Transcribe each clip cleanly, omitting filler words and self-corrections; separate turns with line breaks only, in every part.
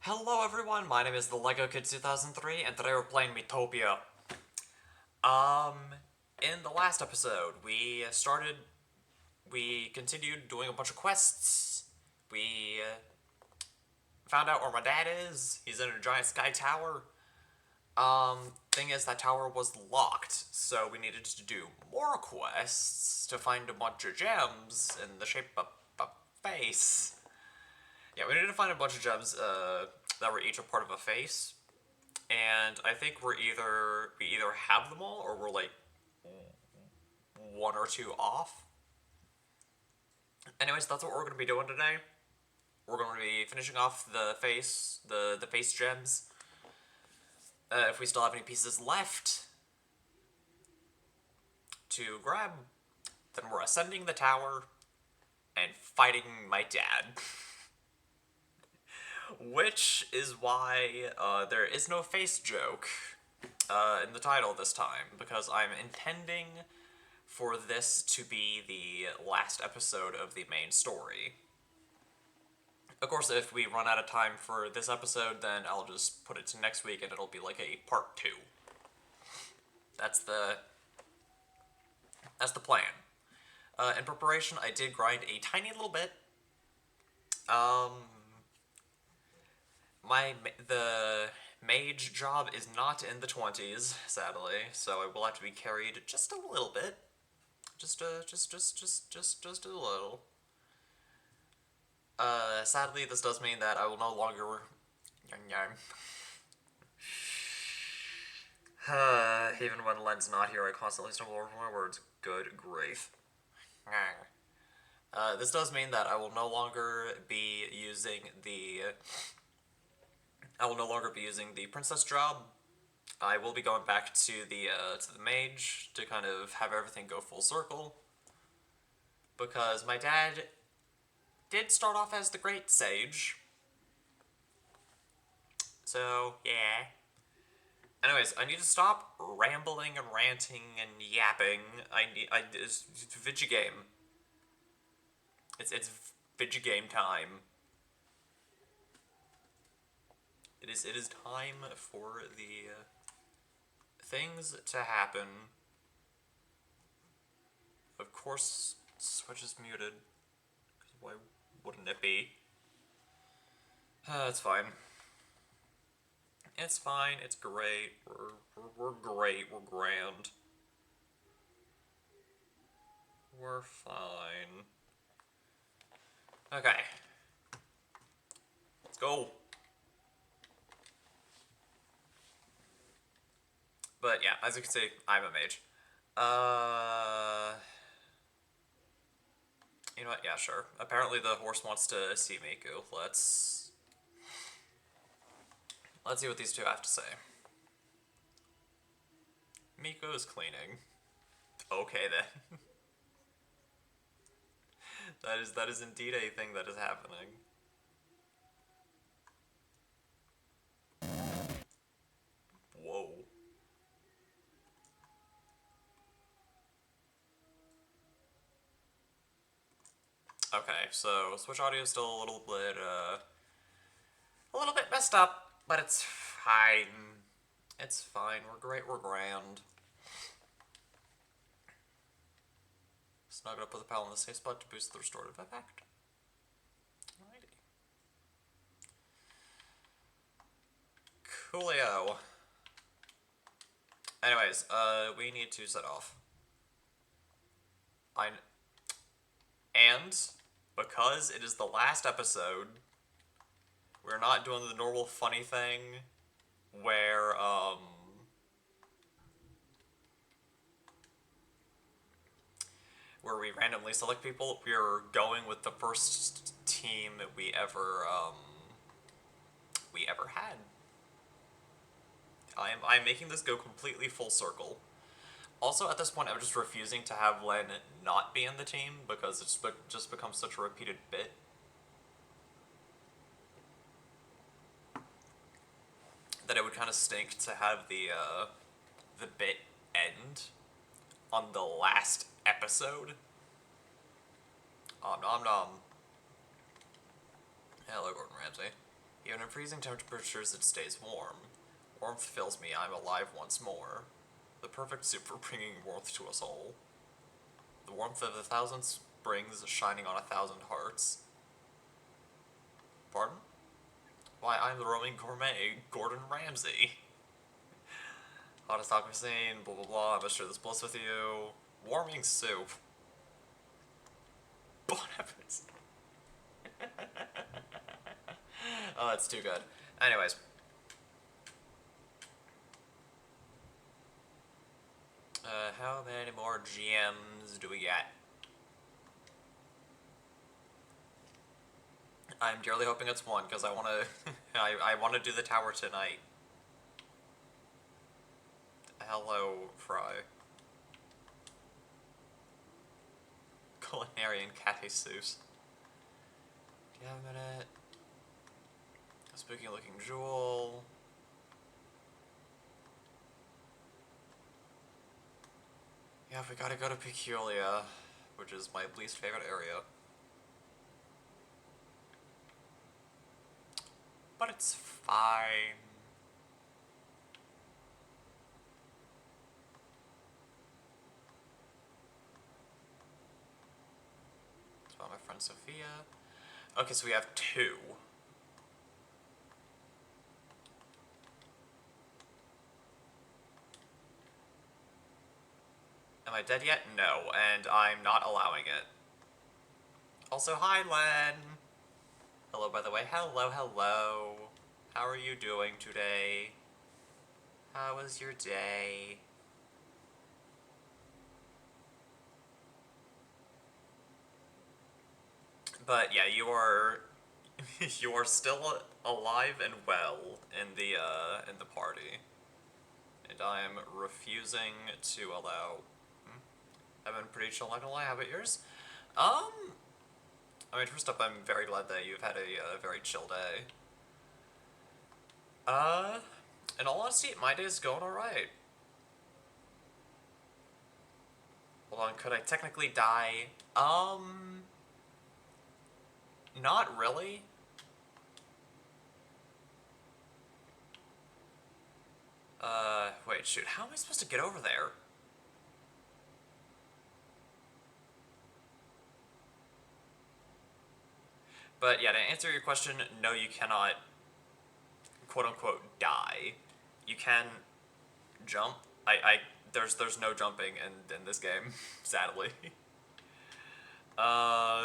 Hello everyone, my name is the Lego Kid 2003, and today we're playing Miitopia. Um, in the last episode, we continued doing a bunch of quests. We found out where my dad is. He's in a giant sky tower. Thing is, that tower was locked, so we needed to do more quests to find a bunch of gems in the shape of a face. Yeah, we needed to find a bunch of gems, that were each a part of a face. And I think we either have them all or we're like one or two off. Anyways, that's what we're gonna be doing today. We're going to be finishing off the face gems. If we still have any pieces left to grab, then we're ascending the tower and fighting my dad. Which is why there is no face joke in the title this time, because I'm intending for this to be the last episode of the main story. Of course, if we run out of time for this episode, then I'll just put it to next week and it'll be like a part 2. That's the plan. In preparation, I did grind a tiny little bit. The mage job is not in the 20s, sadly, so I will have to be carried just a little bit. Just a little. Sadly, this does mean that I will no longer... Even when Len's not here, I constantly stumble over my words. Good grief. This does mean that I will no longer be using the... I will no longer be using the princess job. I will be going back to the mage to kind of have everything go full circle. Because my dad did start off as the great sage. So, yeah. Anyways, I need to stop rambling and ranting and yapping. It's video game. It's video game time. It is time for the things to happen. Of course, Switch is muted. Why wouldn't it be? It's fine. It's fine. It's great. We're great. We're grand. We're fine. Okay. Let's go. But yeah, as you can see, I'm a mage. You know what? Yeah, sure. Apparently the horse wants to see Miku. Let's see what these two have to say. Miku is cleaning. Okay then. that is indeed a thing that is happening. Whoa. Okay, so Switch audio is still a little bit messed up, but it's fine. It's fine. We're great. We're grand. Snug up with a pal in the safe spot to boost the restorative effect. Alrighty. Coolio. Anyways, we need to set off. And because it is the last episode, we're not doing the normal funny thing where we randomly select people. We're going with the first team we ever had. I'm making this go completely full circle. Also, at this point, I'm just refusing to have Len not be in the team because it's just becomes such a repeated bit. That it would kind of stink to have the bit end on the last episode. Nom nom nom. Hello, Gordon Ramsay. Even in freezing temperatures, it stays warm. Warmth fills me, I'm alive once more. The perfect soup for bringing warmth to us all. The warmth of 1,000 springs shining on 1,000 hearts. Pardon? Why, I'm the Roman gourmet, Gordon Ramsay. Hottest taco cuisine, blah blah blah, I must share this bliss with you. Warming soup. Bon appetit. Oh, that's too good. Anyways. How many more GMs do we get? I'm dearly hoping it's one, because I want to... I want to do the tower tonight. Hello, Fry. Culinarian Cat Jesus. Do you have a minute? A spooky looking jewel. Yeah, we gotta go to Peculia, which is my least favorite area. But it's fine. It's about my friend Sophia. Okay, so we have two. Am I dead yet? No, and I'm not allowing it. Also, hi, Len! Hello, by the way. Hello, hello. How are you doing today? How was your day? But yeah, you are you are still alive and well in the party. And I am refusing to allow... I've been pretty chill, not gonna lie. How about yours? I mean, first up, I'm very glad that you've had a very chill day. In all honesty, my day's going alright. Hold on, could I technically die? Not really. Wait, shoot, how am I supposed to get over there? But yeah, to answer your question, no, you cannot, quote-unquote, die. You can jump. There's no jumping in this game, sadly. uh...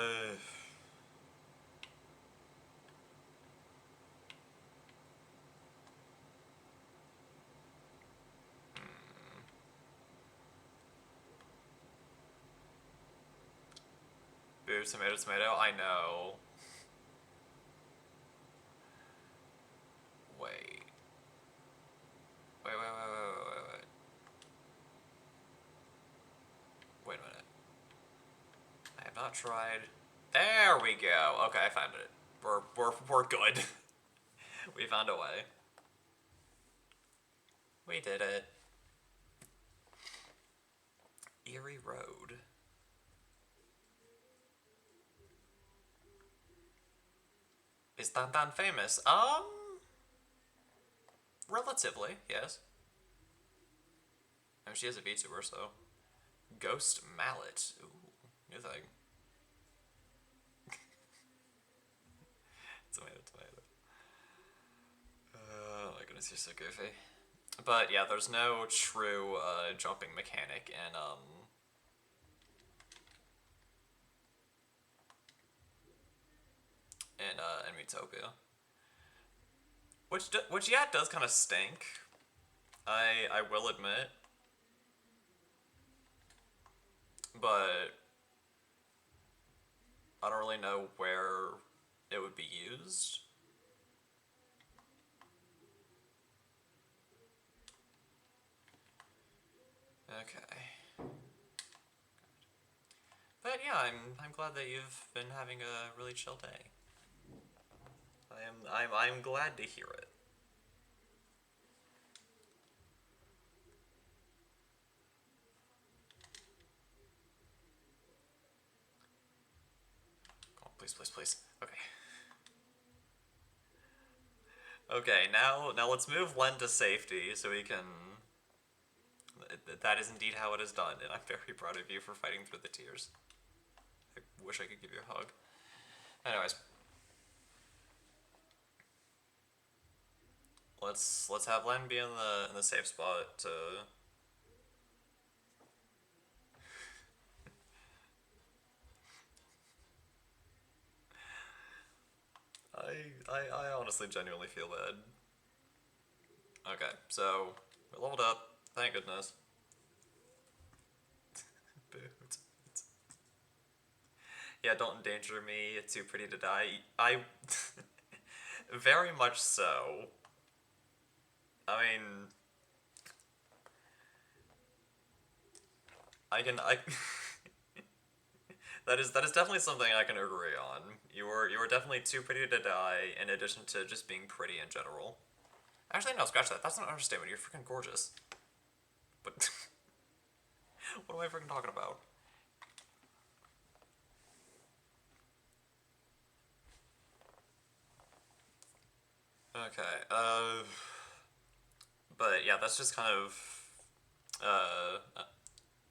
Boo, tomato, tomato, I know. Wait. Wait. Wait a minute. I have not tried. There we go. Okay, I found it. We're good. We found a way. We did it. Erie Road. Is Dan Dan famous? Relatively, yes. I mean, she is a VTuber, so. Ghost Mallet. Ooh, new thing. Tomato, tomato. Oh my goodness, you're so goofy. But yeah, there's no true jumping mechanic in Miitopia. Which yeah, does kind of stink. I will admit. But I don't really know where it would be used. Okay. But yeah, I'm glad that you've been having a really chill day. I'm glad to hear it. Come on, please, please, please. Okay. Okay, now let's move Len to safety so we can. That is indeed how it is done, and I'm very proud of you for fighting through the tears. I wish I could give you a hug. Anyways, let's have Len be in the safe spot to. I honestly genuinely feel bad. Okay, so we're leveled up. Thank goodness. Boot. Yeah, don't endanger me. It's too pretty to die. I very much so. I mean, I that is definitely something I can agree on. You were definitely too pretty to die. In addition to just being pretty in general. Actually, no, scratch that. That's not an understatement. You're freaking gorgeous. But what am I freaking talking about? Okay. But yeah, that's just kind of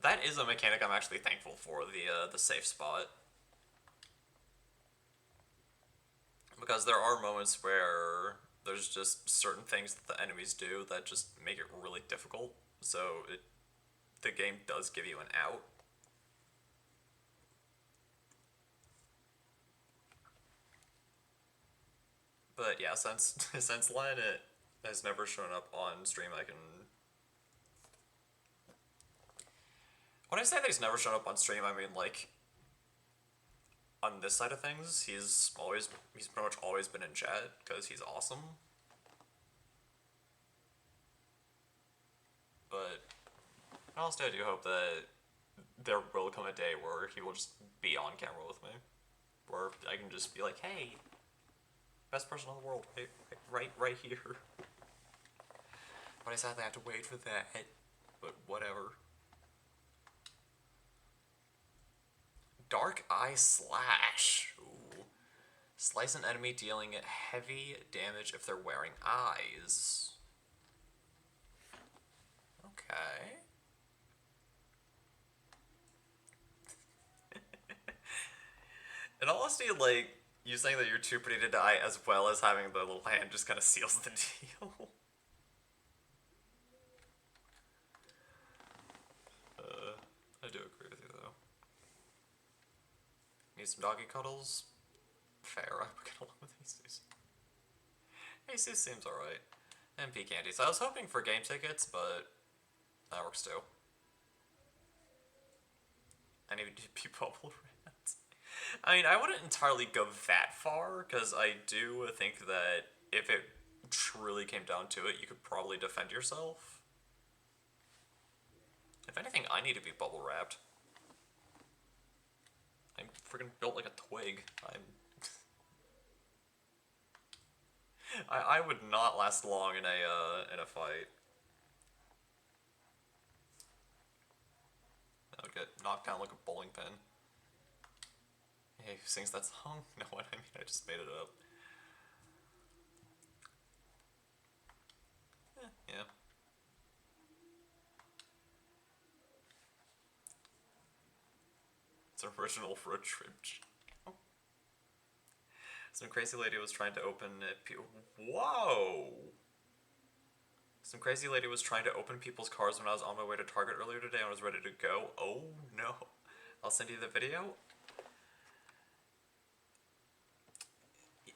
that is a mechanic I'm actually thankful for, the safe spot. Because there are moments where there's just certain things that the enemies do that just make it really difficult. So the game does give you an out. But yeah, since since Len it has never shown up on stream, I can. When I say that he's never shown up on stream, I mean like on this side of things, he's pretty much always been in chat because he's awesome. But honestly, I do hope that there will come a day where he will just be on camera with me, where I can just be like, "Hey, best person in the world, right here." But I sadly have to wait for that. But whatever. Dark Eye Slash. Ooh. Slice an enemy, dealing heavy damage if they're wearing eyes. Okay. In all honesty, like, you saying that you're too pretty to die as well as having the little hand just kind of seals the deal. I do agree with you, though. Need some doggy cuddles? Fair, I would get along with Jesus. Jesus seems alright. And pea candy. So I was hoping for game tickets, but that works too. I need to be bubble rats. I mean, I wouldn't entirely go that far, because I do think that if it truly came down to it, you could probably defend yourself. If anything, I need to be bubble wrapped. I'm freaking built like a twig. I would not last long in a fight. I would get knocked down like a bowling pin. Hey, who sings that song? No, what I mean, I just made it up. Yeah. It's an original road trip. Some crazy lady was trying to open Whoa! Some crazy lady was trying to open people's cars when I was on my way to Target earlier today and I was ready to go. Oh no. I'll send you the video.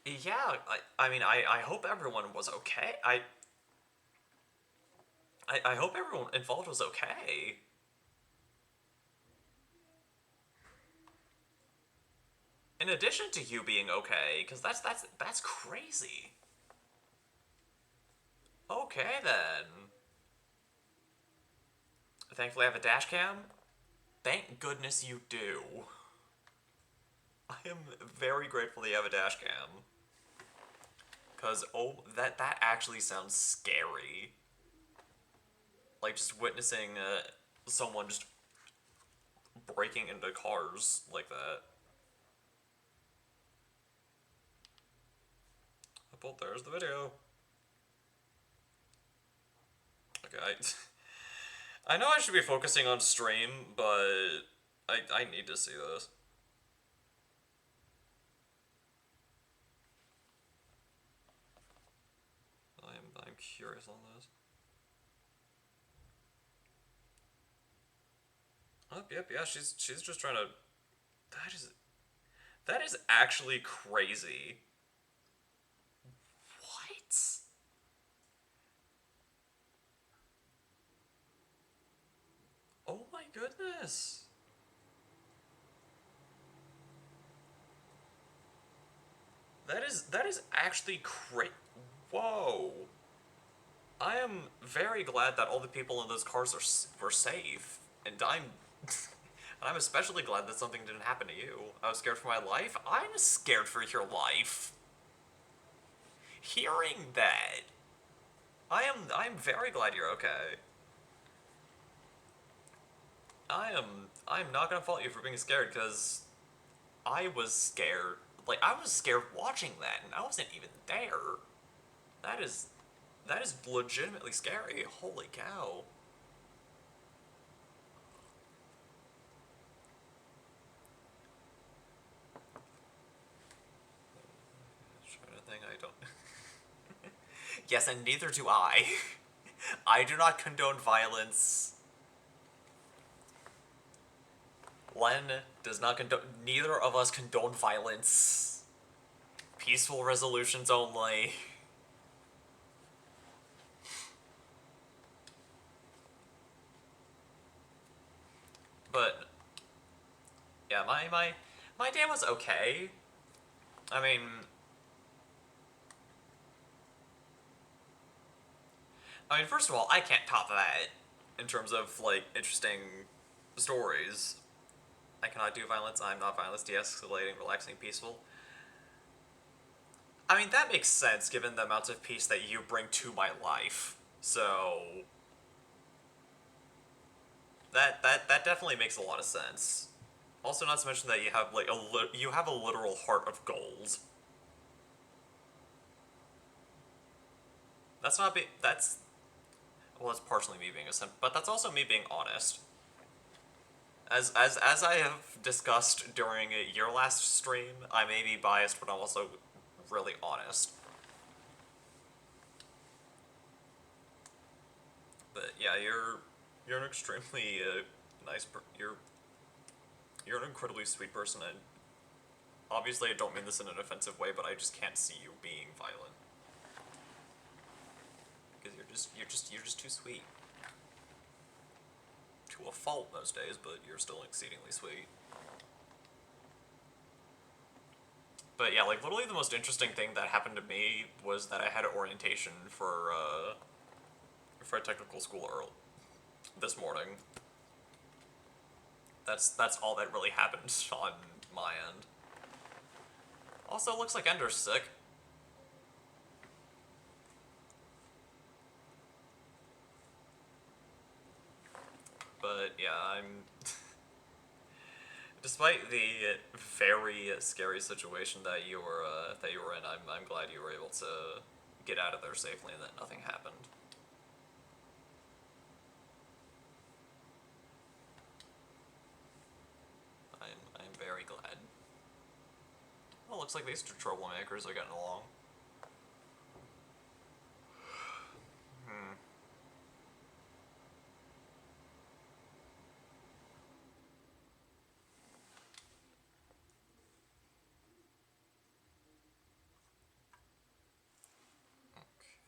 Yeah, I mean, I hope everyone was okay. I hope everyone involved was okay. In addition to you being okay, because that's crazy. Okay then. Thankfully I have a dash cam. Thank goodness you do. I am very grateful that you have a dash cam. Cause oh, that actually sounds scary. Like just witnessing someone just breaking into cars like that. Well, there's the video. Okay, I know I should be focusing on stream, but I need to see this. I'm curious on this. Oh, yep, yeah, she's just trying to. That is actually crazy. What? Oh my goodness. That is actually crazy. Whoa. I am very glad that all the people in those cars were safe, and I'm especially glad that something didn't happen to you. I was scared for my life. I'm scared for your life. Hearing that, I'm very glad you're okay. I'm not gonna fault you for being scared because I was scared. Like I was scared watching that, and I wasn't even there. That is that is legitimately scary. Holy cow. Trying to think, I don't. Yes, and neither do I. I do not condone violence. Len does not condone. Neither of us condone violence. Peaceful resolutions only. But yeah, my day was okay. I mean, first of all, I can't top that in terms of like interesting stories. I cannot do violence. I'm not violence. De-escalating, relaxing, peaceful. I mean, that makes sense given the amount of peace that you bring to my life. So that definitely makes a lot of sense. Also, not to mention that you have like you have a literal heart of gold. That's not be that's well, that's partially me being a simp, but that's also me being honest. As I have discussed during your last stream, I may be biased, but I'm also really honest. But yeah, you're an extremely you're an incredibly sweet person, and obviously I don't mean this in an offensive way, but I just can't see you being violent because you're just too sweet. To a fault most days, but you're still exceedingly sweet. But yeah, like literally the most interesting thing that happened to me was that I had orientation for a technical school early this morning. That's all that really happened on my end. Also, it looks like Ender's sick. But yeah, despite the very scary situation that you were in, I'm glad you were able to get out of there safely and that nothing happened. I'm very glad. Well, looks like these two troublemakers are getting along. Hmm.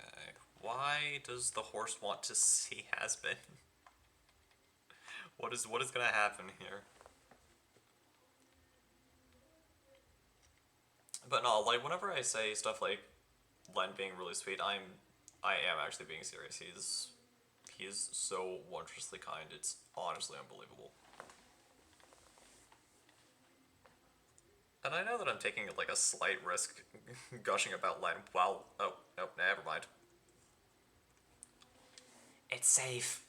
Okay. Why does the horse want to see Hasbin? What is gonna happen here? But no, like whenever I say stuff like Len being really sweet, I am actually being serious. He is so wondrously kind. It's honestly unbelievable. And I know that I'm taking like a slight risk gushing about Len while oh never mind. It's safe.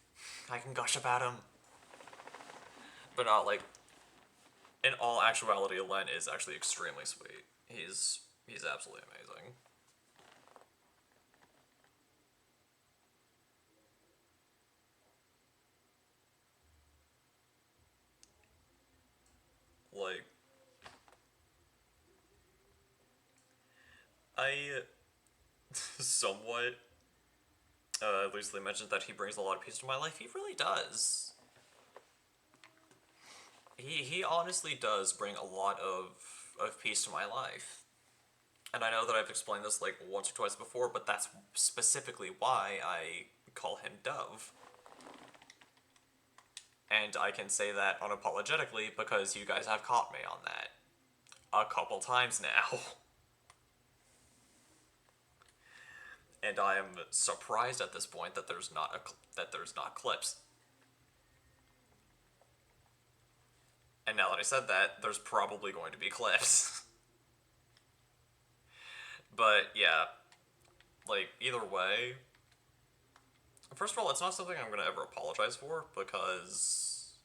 I can gush about him. But not like in all actuality, Len is actually extremely sweet. He's absolutely amazing. I somewhat loosely mentioned that he brings a lot of peace to my life. He really does. He honestly does bring a lot of peace to my life. And I know that I've explained this like once or twice before, but that's specifically why I call him Dove. And I can say that unapologetically because you guys have caught me on that a couple times now. And I am surprised at this point that there's not clips. And now that I said that, there's probably going to be clips. But yeah, like either way, first of all, it's not something I'm gonna ever apologize for because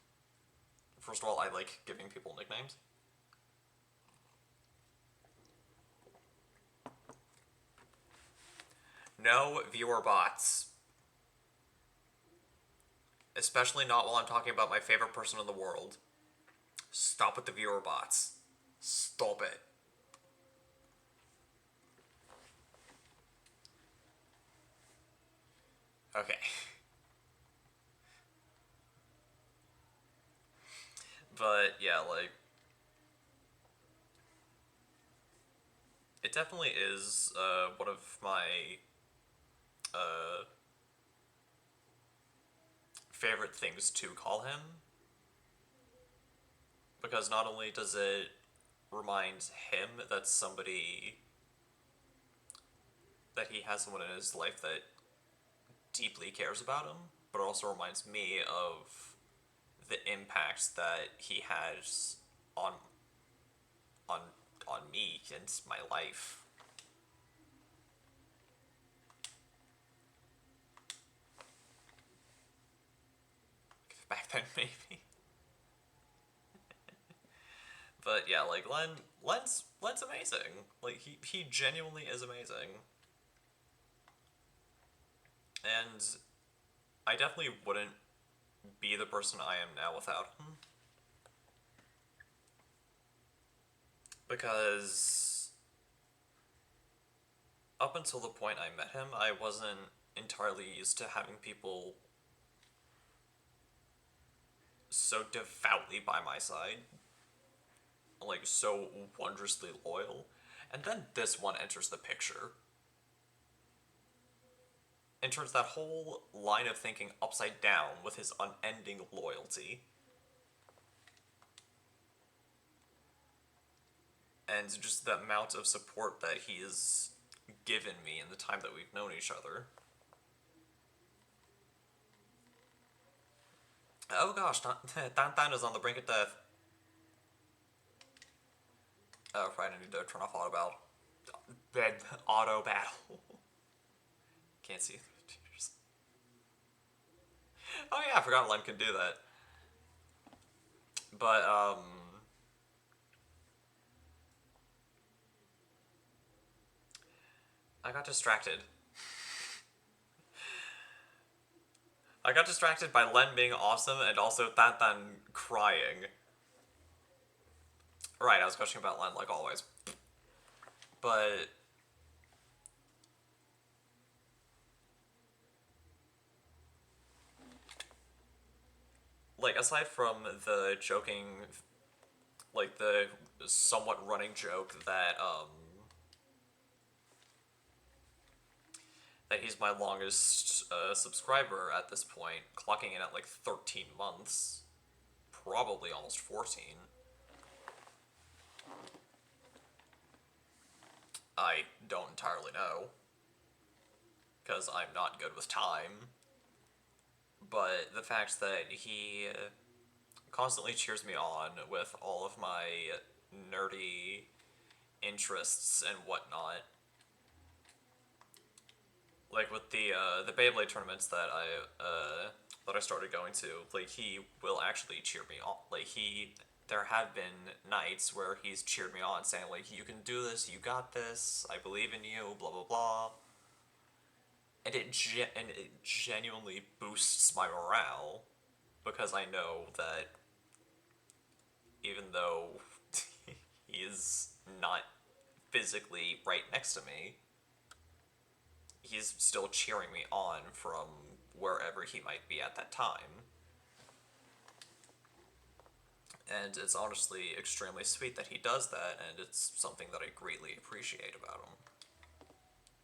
first of all, I like giving people nicknames. No viewer bots. Especially not while I'm talking about my favorite person in the world. Stop with the viewer bots. Stop it. Okay. But yeah, like it definitely is one of my uh, favorite things to call him because not only does it remind him that he has someone in his life that deeply cares about him, but it also reminds me of the impacts that he has on on on me and my life. Back then, maybe. But yeah, like Len's amazing. Like he genuinely is amazing. And I definitely wouldn't be the person I am now without him. Because up until the point I met him, I wasn't entirely used to having people so devoutly by my side. Like, so wondrously loyal. And then this one enters the picture. And turns that whole line of thinking upside down with his unending loyalty. And just the amount of support that he has given me in the time that we've known each other. Oh gosh, Tan is on the brink of death. Oh, right, I need to turn off auto battle. Bed auto battle. Can't see through the tears. Oh yeah, I forgot Len could do that. But, I got distracted. I got distracted by Len being awesome and also Tan crying. Right, I was gushing about Len like always. But like aside from the joking, like the somewhat running joke that he's my longest subscriber at this point, clocking in at like 13 months, probably almost 14. I don't entirely know, because I'm not good with time. But the fact that he constantly cheers me on with all of my nerdy interests and whatnot. Like with the Beyblade tournaments that I started going to, like he will actually cheer me on. Like there have been nights where he's cheered me on, saying like, "You can do this, you got this, I believe in you," blah blah blah. And it genuinely boosts my morale because I know that even though he is not physically right next to me, he's still cheering me on from wherever he might be at that time. And it's honestly extremely sweet that he does that, and it's something that I greatly appreciate about him.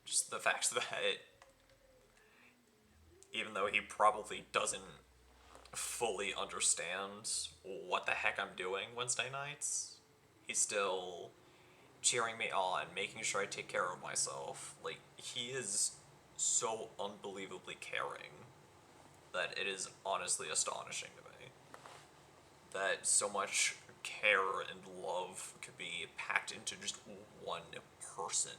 Just the fact that, even though he probably doesn't fully understand what the heck I'm doing Wednesday nights, he's still cheering me on, making sure I take care of myself. Like, he is so unbelievably caring that it is honestly astonishing to me that so much care and love could be packed into just one person.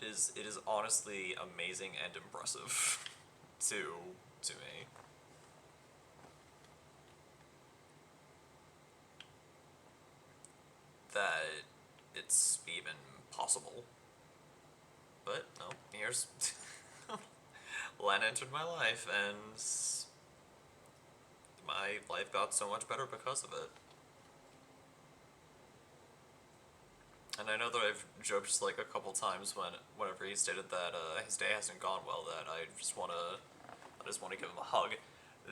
It is honestly amazing and impressive to me. That it's even possible. But no, here's Len entered my life, and my life got so much better because of it. And I know that I've joked like a couple times whenever he stated that his day hasn't gone well, that I just wanna give him a hug.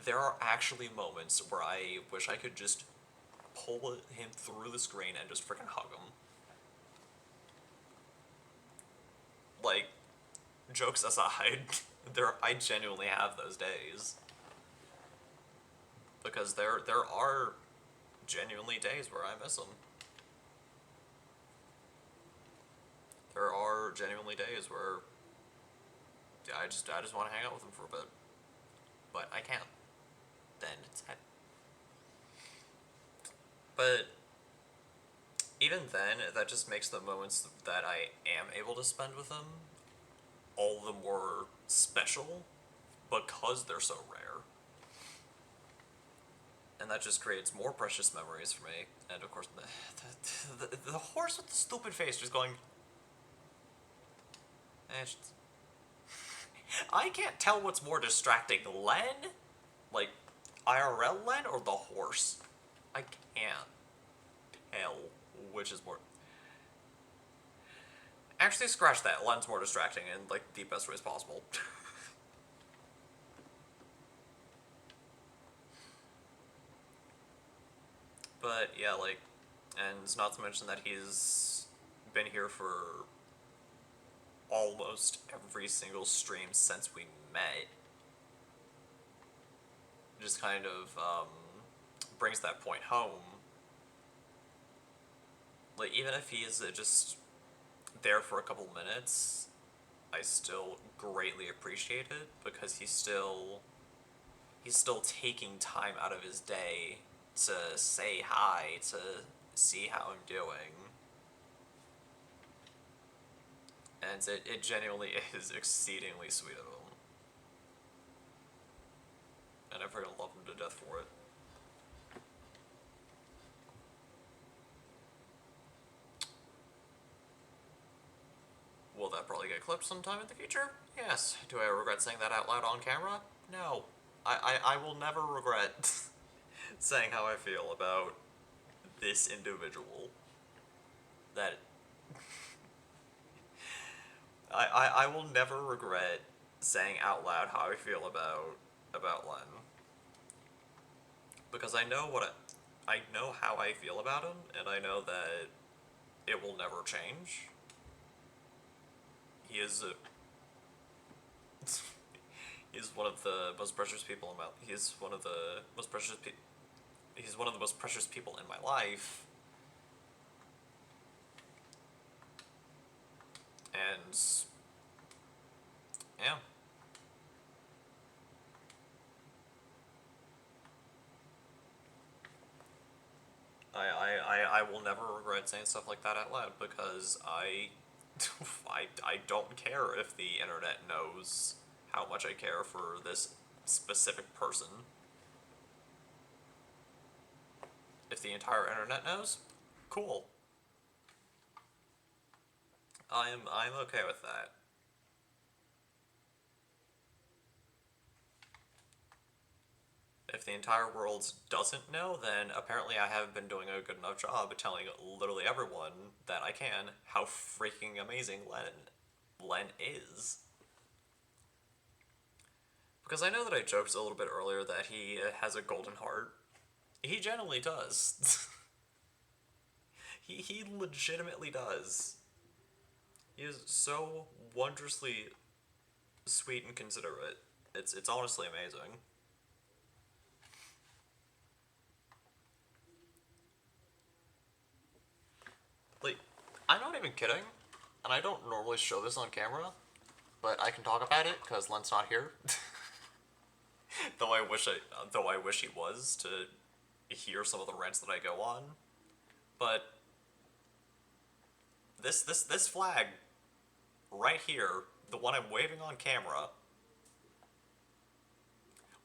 There are actually moments where I wish I could just pull him through the screen and just freaking hug him. Like, jokes aside, I genuinely have those days. Because there are genuinely days where I miss him. There are genuinely days where I just want to hang out with him for a bit, but I can't. Then it's sad. But even then, that just makes the moments that I am able to spend with him all the more special because they're so rare. And that just creates more precious memories for me. And of course, the horse with the stupid face just going. I can't tell what's more distracting, Len? Like, IRL Len or the horse? I can't tell which is more. Actually, scratch that. Len's more distracting in, like, the best ways possible. But, yeah, like, and not to mention that he's been here for almost every single stream since we met. Just kind of, brings that point home. Like, even if he is just there for a couple minutes, I still greatly appreciate it because he's still taking time out of his day to say hi, to see how I'm doing. And it genuinely is exceedingly sweet of him. And I freaking love him to death for it. Will that probably get clipped sometime in the future? Yes. Do I regret saying that out loud on camera? No. I will never regret saying how I feel about this individual. That I will never regret saying out loud how I feel about Len. Because I know I know how I feel about him, and I know that it will never change. He is a he's one of the most precious people in my. He's one of the most precious. He's one of the most precious people in my life, and yeah. I will never regret saying stuff like that out loud because I don't care if the internet knows how much I care for this specific person. If the entire internet knows, cool. I'm okay with that. if the entire world doesn't know, then apparently I haven't been doing a good enough job at telling literally everyone that I can how freaking amazing Len is. Because I know that I joked a little bit earlier that he has a golden heart. He genuinely does. he legitimately does. He is so wondrously sweet and considerate. It's honestly amazing. Like, I'm not even kidding, and I don't normally show this on camera, but I can talk about it because Len's not here. Though I wish he was to hear some of the rants that I go on. But this flag right here, the one I'm waving on camera,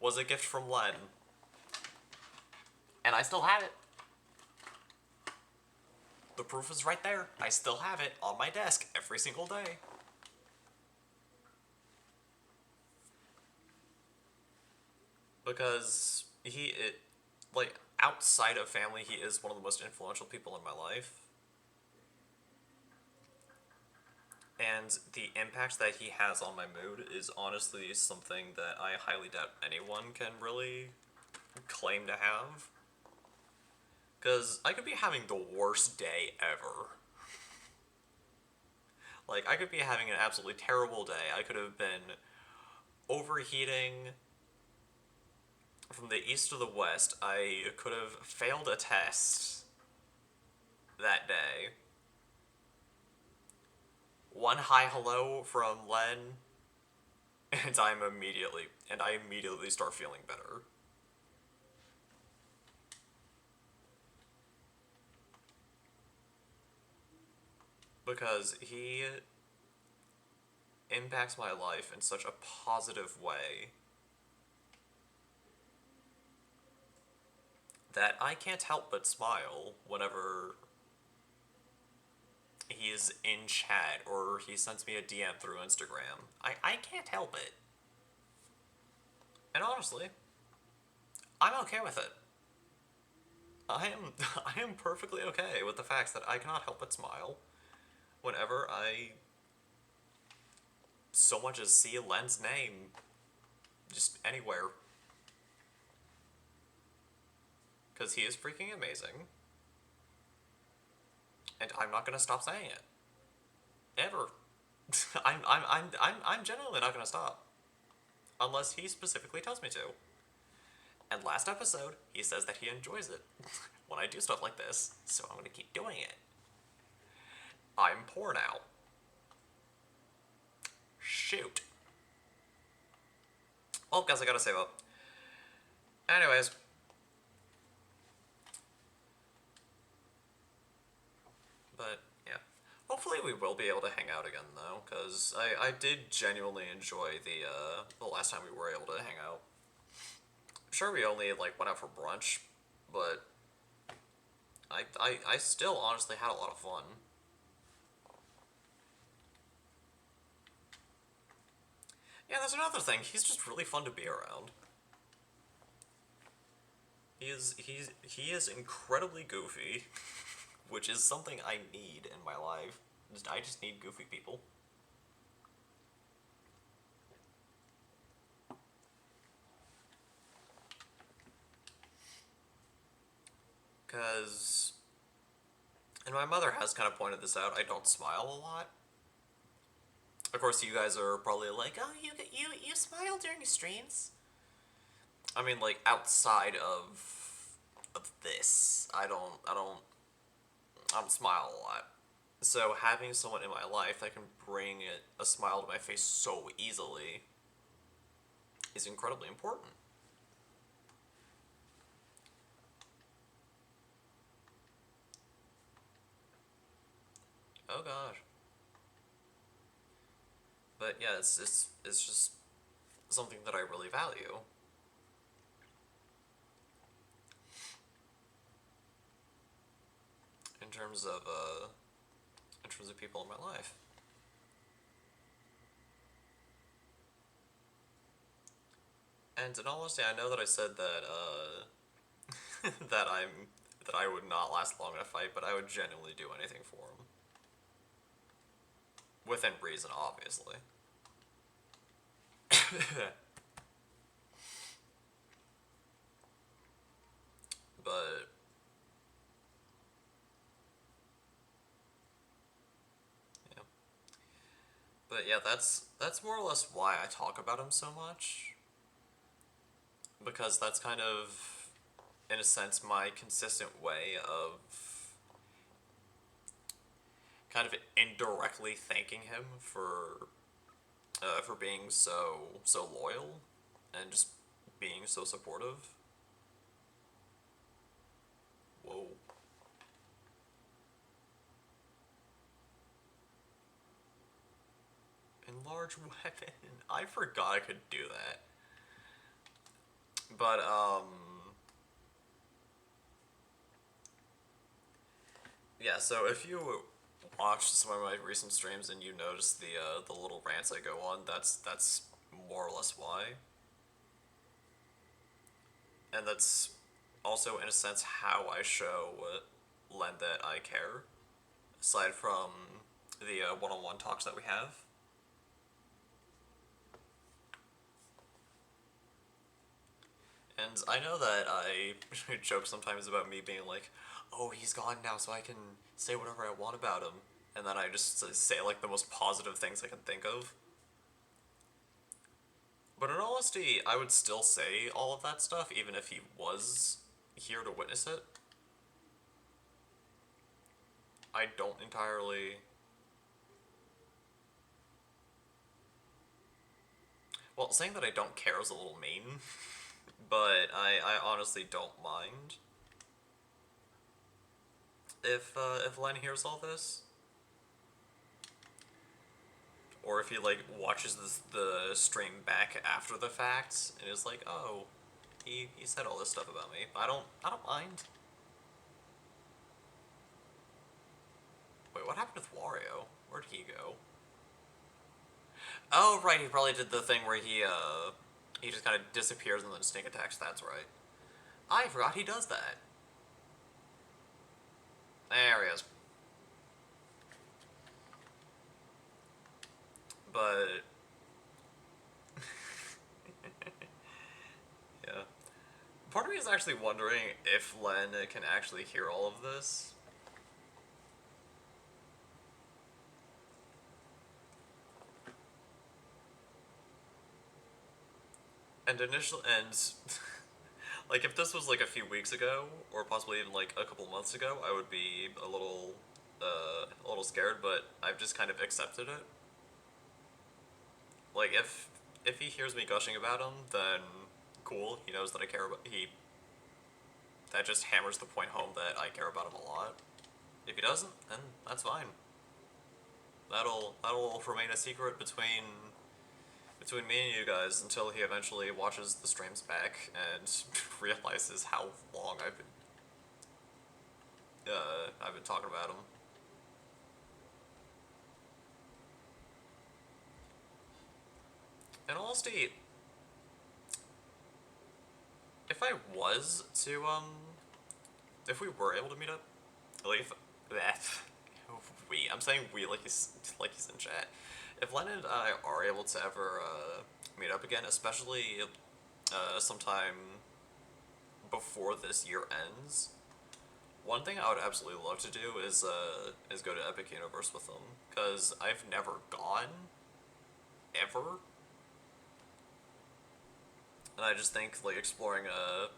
was a gift from Len. And I still have it. The proof is right there. I still have it on my desk every single day. Because like, outside of family, he is one of the most influential people in my life. And the impact that he has on my mood is honestly something that I highly doubt anyone can really claim to have. Because I could be having the worst day ever. Like, I could be having an absolutely terrible day. I could have been overheating from the east to the west. I could have failed a test that day. One hi hello from Len, and I immediately start feeling better. Because he impacts my life in such a positive way that I can't help but smile whenever he's in chat or he sends me a DM through Instagram. I can't help it. And honestly, I'm okay with it. I am perfectly okay with the fact that I cannot help but smile whenever I so much as see Len's name just anywhere. Because he is freaking amazing. And I'm not gonna stop saying it. Ever. I'm genuinely not gonna stop. Unless he specifically tells me to. And last episode, he says that he enjoys it when I do stuff like this, so I'm gonna keep doing it. I'm poor now. Shoot. Oh, guys, I gotta save up. Anyways. But, yeah. Hopefully we will be able to hang out again, though, because I did genuinely enjoy the last time we were able to hang out. Sure, we only, like, went out for brunch, but I still honestly had a lot of fun. Yeah, there's another thing. He's just really fun to be around. He is incredibly goofy, which is something I need in my life. I just need goofy people. Because, and my mother has kind of pointed this out, I don't smile a lot. Of course, you guys are probably like, oh, you smile during streams. I mean, like, outside of this, I don't smile a lot. So having someone in my life that can bring a smile to my face so easily is incredibly important. Oh gosh. But yeah, it's just something that I really value. In terms of people in my life. And in all honesty, I know that I said that that I would not last long in a fight, but I would genuinely do anything for him. Within reason, obviously. But yeah. But yeah, that's more or less why I talk about him so much. Because that's kind of, in a sense, my consistent way of kind of indirectly thanking him for being so loyal and just being so supportive. Whoa. Enlarge weapon. I forgot I could do that. But yeah. So if you watched some of my recent streams and you notice the little rants I go on, that's more or less why. And that's also in a sense how I show Len that I care. Aside from the one-on-one talks that we have. And I know that I joke sometimes about me being like, oh, he's gone now, so I can say whatever I want about him. And then I just say, like, the most positive things I can think of. But in all honesty, I would still say all of that stuff, even if he was here to witness it. I don't entirely... Well, saying that I don't care is a little mean, but I honestly don't mind if Len hears all this, or if he like watches the stream back after the fact and is like, oh, he said all this stuff about me. I don't mind. Wait, what happened with Wario? Where'd he go? Oh right, he probably did the thing where he just kind of disappears and then sneak attacks. That's right. I forgot he does that. There he is. But yeah. Part of me is actually wondering if Len can actually hear all of this. And like if this was like a few weeks ago, or possibly even like a couple months ago, I would be a little scared. But I've just kind of accepted it. Like if he hears me gushing about him, then cool. He knows that I care about that just hammers the point home that I care about him a lot. If he doesn't, then that's fine. That'll remain a secret between me and you guys until he eventually watches the streams back and realizes how long I've been talking about him. In all honesty, if I was to if we were able to meet up, like if that I'm saying we like he's in chat. If Len and I are able to ever meet up again, especially sometime before this year ends, one thing I would absolutely love to do is go to Epic Universe with them, because I've never gone ever, and I just think like exploring a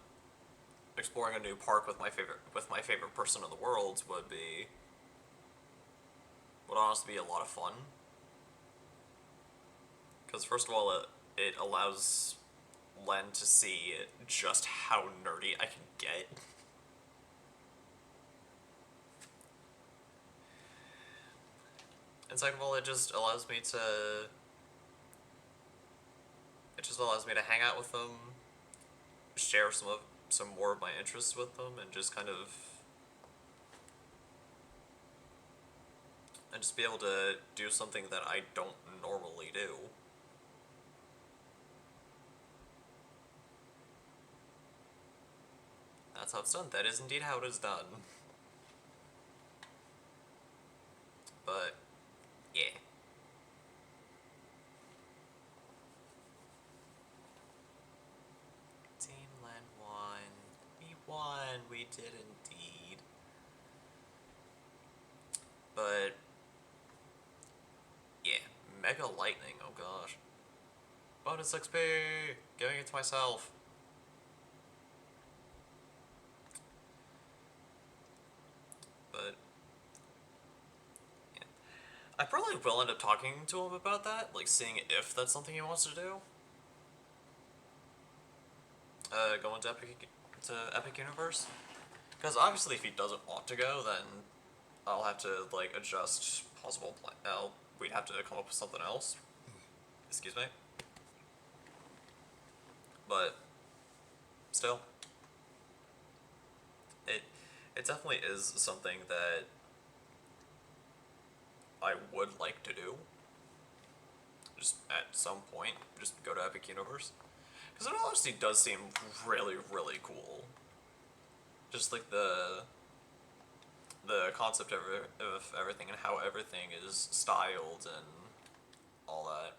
new park with my favorite person in the world would honestly be a lot of fun. Because first of all, it allows Len to see just how nerdy I can get. And second of all, it just allows me to hang out with them, share some more of my interests with them, and just be able to do something that I don't normally do. that's how it's done. That is indeed how it is done. But, yeah. Team Len won. We won. We did indeed. But, yeah. Mega Lightning. Oh gosh. Bonus XP! Giving it to myself. But, yeah. I probably will end up talking to him about that, like seeing if that's something he wants to do. Going to Epic Universe. Because obviously if he doesn't want to go, then I'll have to, like, adjust possible we'd have to come up with something else. Excuse me. But, still. It definitely is something that I would like to do. Just at some point, just go to Epic Universe. Because it honestly does seem really, really cool. Just like the concept of everything and how everything is styled and all that.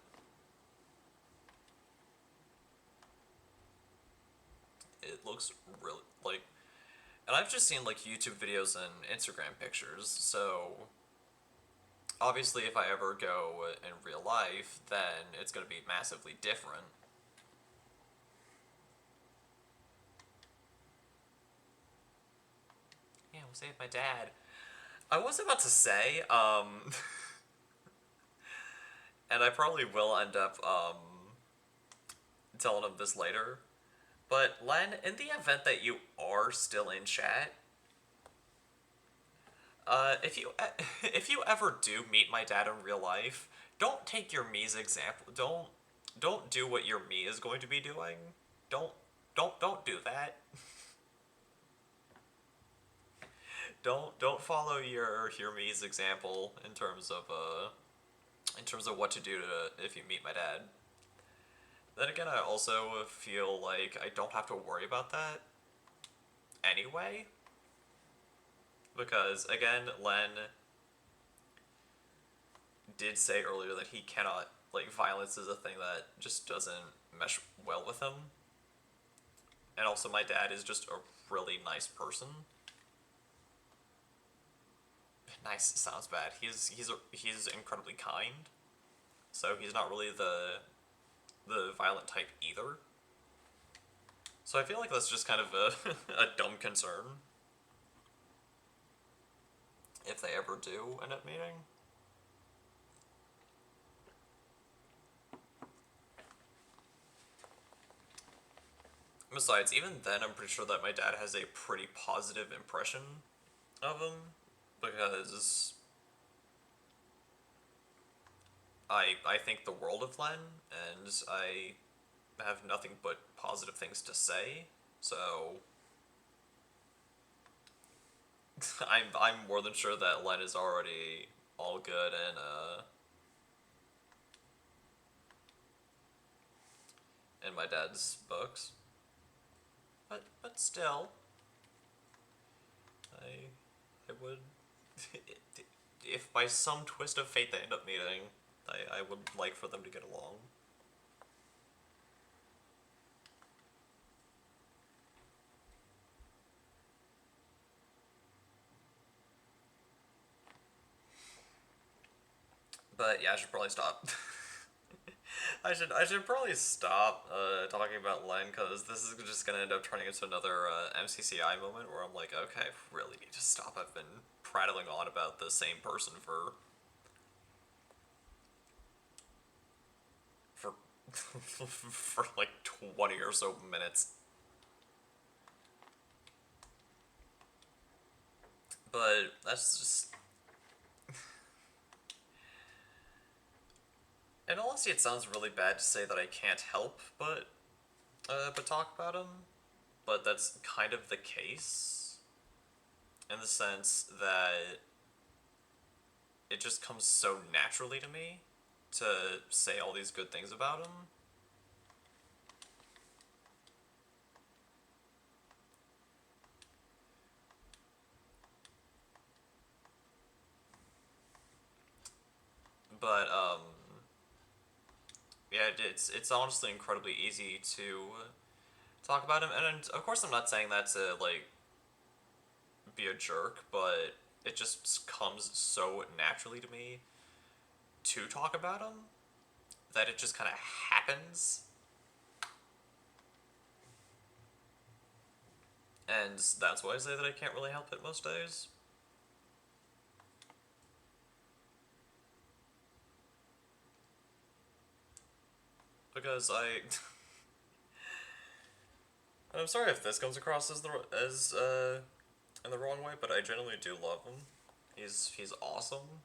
It looks really, like, and I've just seen, like, YouTube videos and Instagram pictures, so obviously if I ever go in real life, then it's going to be massively different. Yeah, we'll save my dad. I was about to say, and I probably will end up, telling him this later, but Len, in the event that you are still in chat, if you if you ever do meet my dad in real life, don't take your Mii's example. Don't do what your Mii is going to be doing. Don't don't do that. Don't follow your Mii's example in terms of what to do if you meet my dad. Then again, I also feel like I don't have to worry about that anyway. Because, again, Len did say earlier that he cannot, like, violence is a thing that just doesn't mesh well with him. And also, my dad is just a really nice person. Nice sounds bad. He's incredibly kind. So he's not really the violent type either. So I feel like that's just kind of a dumb concern. If they ever do end up meeting. Besides, even then, I'm pretty sure that my dad has a pretty positive impression of him, because I think the world of Len, and I have nothing but positive things to say, so I'm more than sure that Len is already all good in my dad's books. But still, I would, if by some twist of fate they end up meeting, I would like for them to get along. But yeah, I should probably stop. I should probably stop talking about Len, because this is just gonna end up turning into another MCCI moment where I'm like, okay, I really need to stop. I've been prattling on about the same person for for like 20 or so minutes. But that's just. In all honesty, it sounds really bad to say that I can't help but talk about him, but that's kind of the case, in the sense that it just comes so naturally to me to say all these good things about him. But yeah, it's honestly incredibly easy to talk about him, and of course I'm not saying that to like be a jerk, but it just comes so naturally to me to talk about him that it just kind of happens, and that's why I say that I can't really help it most days. Because I'm sorry if this comes across as in the wrong way, but I genuinely do love him. He's awesome.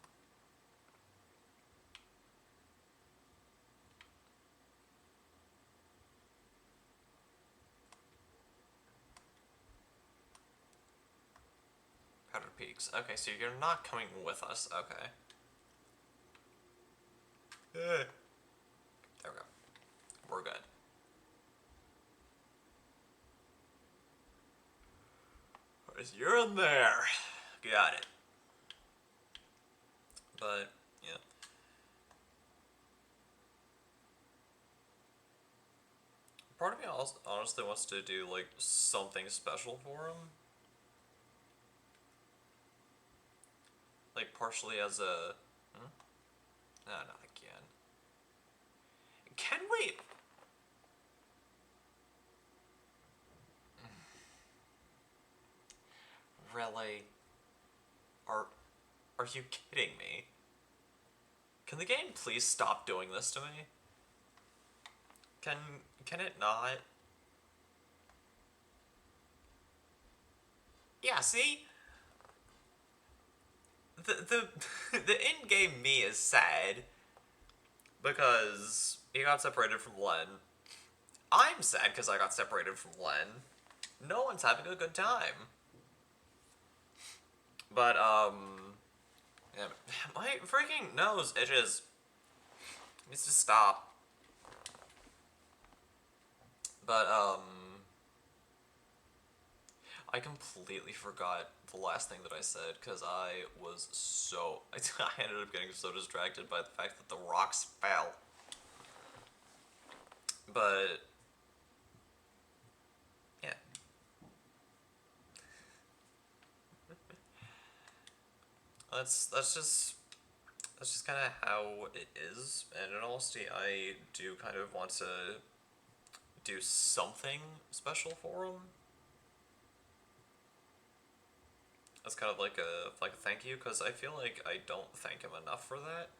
Powder Peaks. Okay, so you're not coming with us. Okay. There we go. We're good. You're in there. Got it. But yeah, part of me honestly wants to do like something special for him, like partially as a. Hmm? No, not again. Can we? Really? Are Are you kidding me? Can the game please stop doing this to me? Can can it not? Yeah, see? The the in-game me is sad because he got separated from Len. I'm sad because I got separated from Len. No one's having a good time. But yeah, my freaking nose itches. It needs to stop. But I completely forgot the last thing that I said because I was so I ended up getting so distracted by the fact that the rocks fell. But yeah, that's just kind of how it is. And in honesty, I do kind of want to do something special for him. That's kind of like a thank you because I feel like I don't thank him enough for that.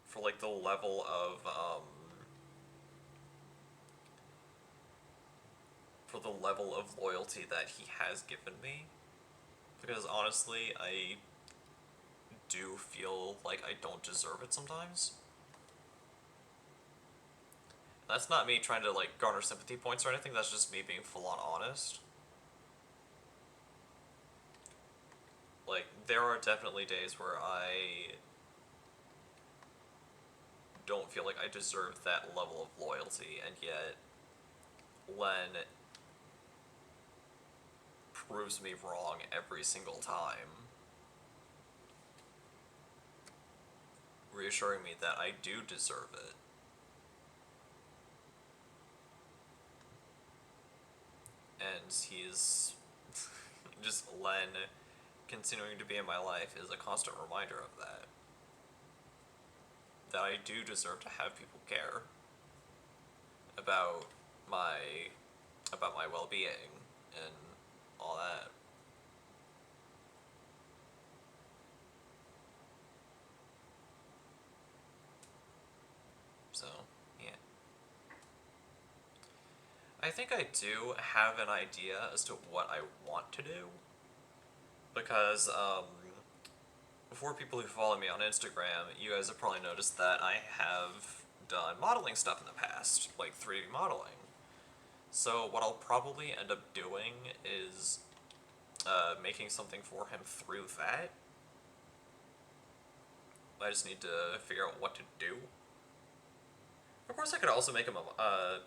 For like the level of loyalty that he has given me. Because honestly, I do feel like I don't deserve it sometimes. That's not me trying to like garner sympathy points or anything, that's just me being full on honest. Like, there are definitely days where I don't feel like I deserve that level of loyalty, and yet Len proves me wrong every single time, reassuring me that I do deserve it. And he's just Len continuing to be in my life is a constant reminder of that. That I do deserve to have people care about my my well-being and all that. So, yeah. I think I do have an idea as to what I want to do. Because, for people who follow me on Instagram, you guys have probably noticed that I have done modeling stuff in the past, like 3D modeling. So what I'll probably end up doing is making something for him through that. I just need to figure out what to do. Of course, I could also make him a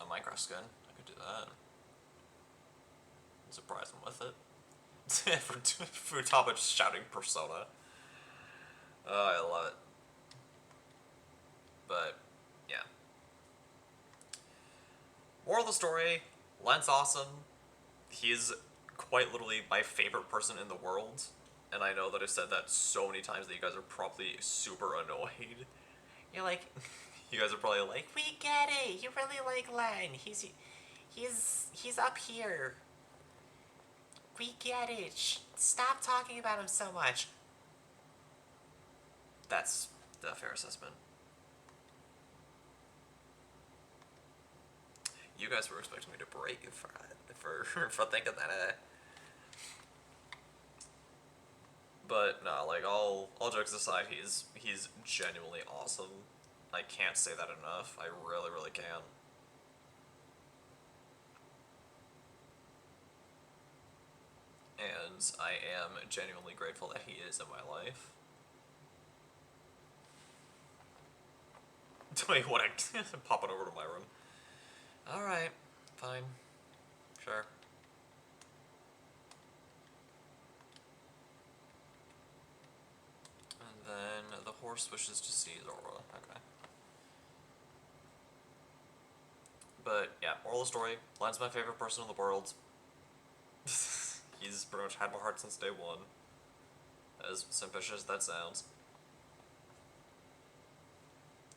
Minecraft skin. I could do that. Surprise him with it. For top of just shouting Persona. Oh, I love it. But, yeah. Moral of the story, Len's awesome. He's quite literally my favorite person in the world. And I know that I've said that so many times that you guys are probably super annoyed. You're like, you guys are probably like, we get it. You really like Len. He's up here. We get it. Stop talking about him so much. That's the fair assessment. You guys were expecting me to break you for thinking that. But no, like all jokes aside, he's genuinely awesome. I can't say that enough. I really, really can't. And I am genuinely grateful that he is in my life. Wait, what? I'm popping over to my room. All right, fine, sure. And then the horse wishes to see Zora. Okay. But yeah, moral of the story: Len's my favorite person in the world. He's pretty much had my heart since day one. As ambitious as that sounds.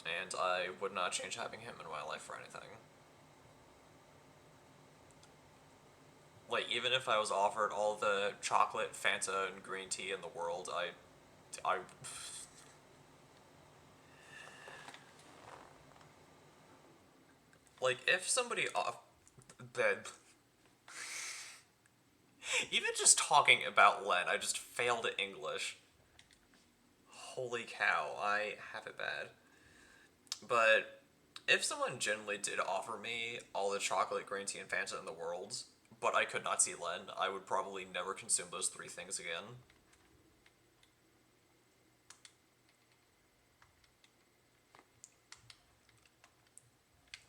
And I would not change having him in my life for anything. Like, even if I was offered all the chocolate, Fanta, and green tea in the world, I, like, if somebody off, then, even just talking about Len, I just failed at English. Holy cow, I have it bad. But, if someone genuinely did offer me all the chocolate, green tea, and Fanta in the world, but I could not see Len, I would probably never consume those three things again.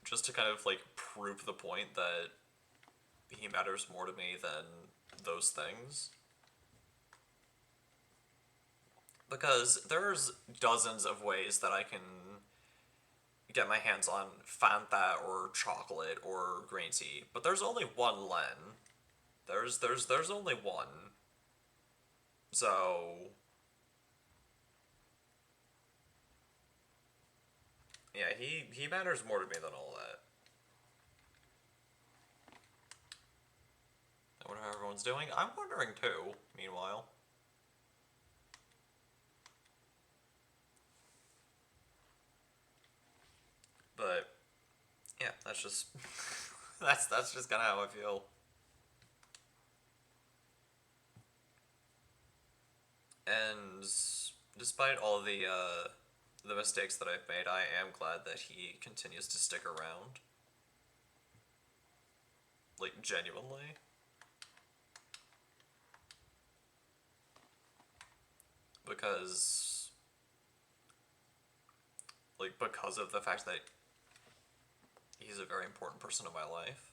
Just to kind of, like, prove the point that he matters more to me than those things. Because there's dozens of ways that I can get my hands on Fanta or chocolate or green tea, but there's only one Len. There's only one. So yeah, he matters more to me than all that. I wonder how everyone's doing. I'm wondering too. Meanwhile, but yeah, that's just that's just kind of how I feel. And despite all the mistakes that I've made, I am glad that he continues to stick around. Like, genuinely. Because, like, because of the fact that he's a very important person in my life.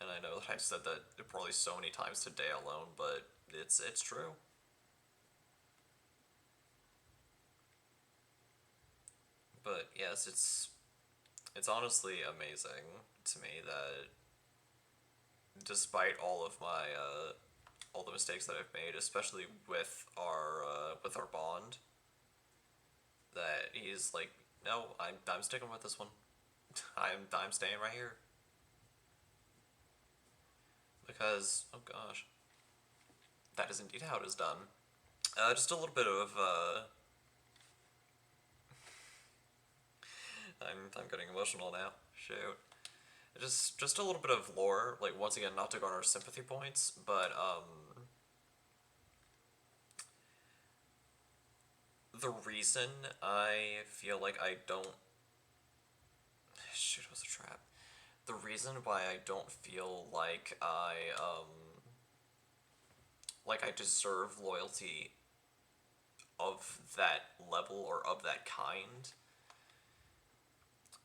And I know that I've said that probably so many times today alone, but it's true. But yes, it's honestly amazing to me that despite all of my all the mistakes that I've made, especially with our bond, that he's like, no, I'm sticking with this one. I'm staying right here because oh gosh, that is indeed how it is done. Just a little bit of I'm getting emotional now. Shoot. Just a little bit of lore, like once again, not to garner sympathy points, but the reason I feel like I don't shoot, it was a trap. The reason why I don't feel like I deserve loyalty of that level or of that kind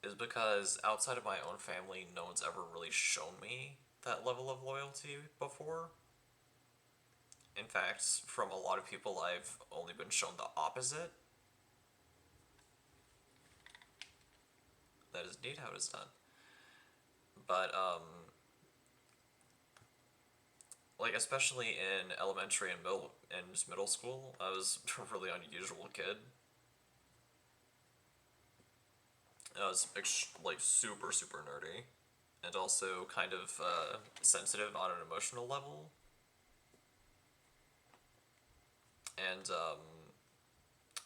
is because outside of my own family, no one's ever really shown me that level of loyalty before. In fact, from a lot of people, I've only been shown the opposite. That is indeed how it is done. But, like, especially in elementary and middle school, I was a really unusual kid. I was, like, super, super nerdy. And also kind of, sensitive on an emotional level. And,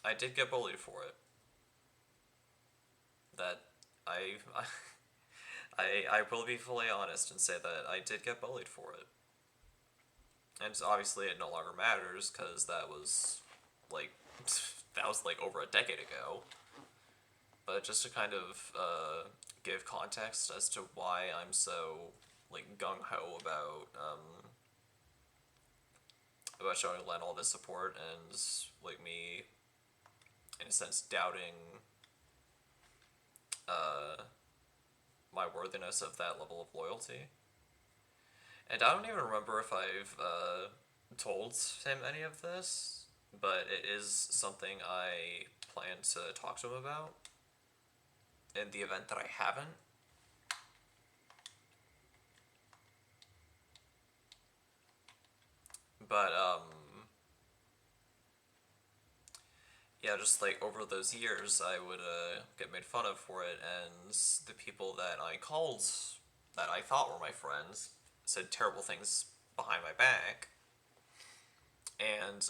I did get bullied for it. That I I will be fully honest and say that I did get bullied for it. And obviously it no longer matters because that was like over a decade ago. But just to kind of give context as to why I'm so like gung ho about showing Len all this support and like me in a sense doubting uh, my worthiness of that level of loyalty. And I don't even remember if I've told him any of this, but it is something I plan to talk to him about in the event that I haven't. But, yeah, just like over those years, I would get made fun of for it, and the people that I called that I thought were my friends said terrible things behind my back. And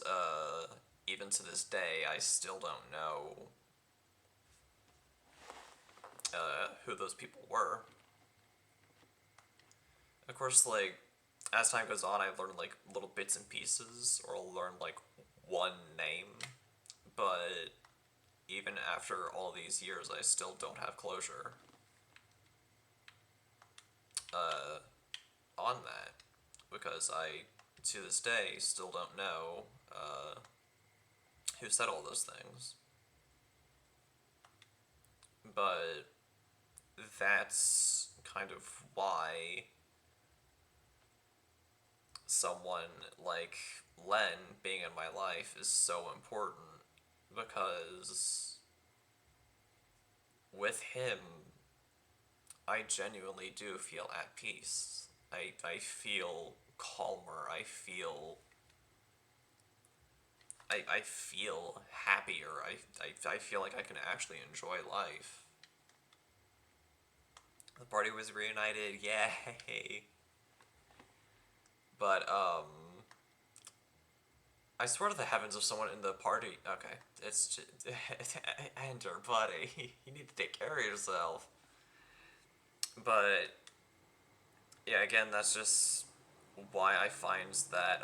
even to this day, I still don't know who those people were. Of course, like, as time goes on, I learn, like, little bits and pieces, or I'll learn, like, one name. But even after all these years, I still don't have closure uh, on that. Because I, to this day, still don't know who said all those things. But that's kind of why someone like Len being in my life is so important, because with him, I genuinely do feel at peace. I feel calmer. I feel happier. I feel like I can actually enjoy life. The party was reunited, yay! But, I swear to the heavens, if someone in the party. Okay, it's just. Enter, buddy. You need to take care of yourself. But, yeah, again, that's just why I find that,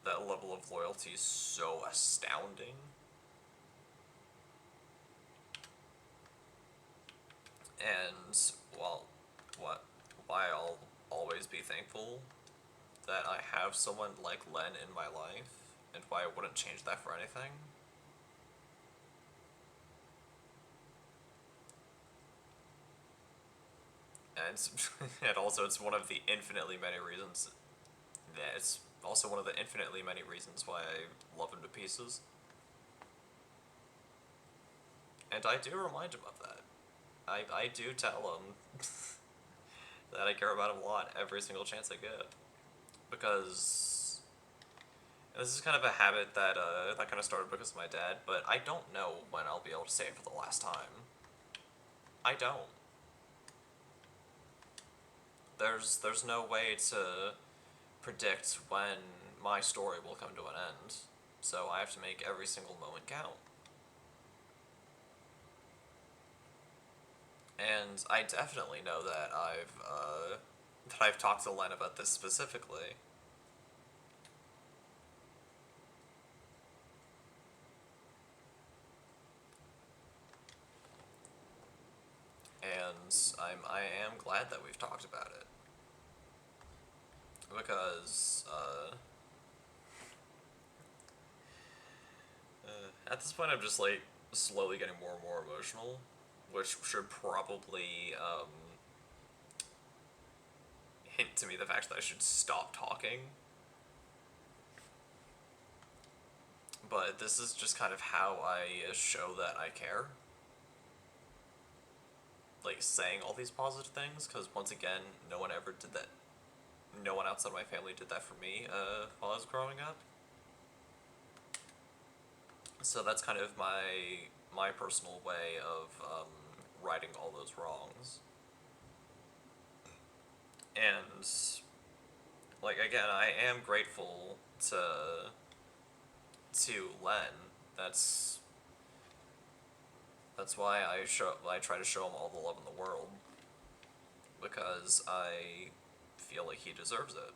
that level of loyalty is so astounding. And, well, what? Why I'll always be thankful that I have someone like Len in my life, and why I wouldn't change that for anything. And and also it's one of the infinitely many reasons. Yeah, it's also one of the infinitely many reasons why I love him to pieces. And I do remind him of that. I do tell him that I care about him a lot every single chance I get. Because this is kind of a habit that kind of started because of my dad, but I don't know when I'll be able to say it for the last time. I don't. There's no way to predict when my story will come to an end, so I have to make every single moment count. And I definitely know that I've talked to Len about this specifically. And I am glad that we've talked about it, because at this point I'm just like slowly getting more and more emotional, which should probably hint to me the fact that I should stop talking. But this is just kind of how I show that I care. Like, saying all these positive things, because once again, no one ever did that. No one outside my family did that for me while I was growing up. So that's kind of my personal way of righting all those wrongs. And like again, I am grateful to Len. That's that's why I try to show him all the love in the world, because I feel like he deserves it,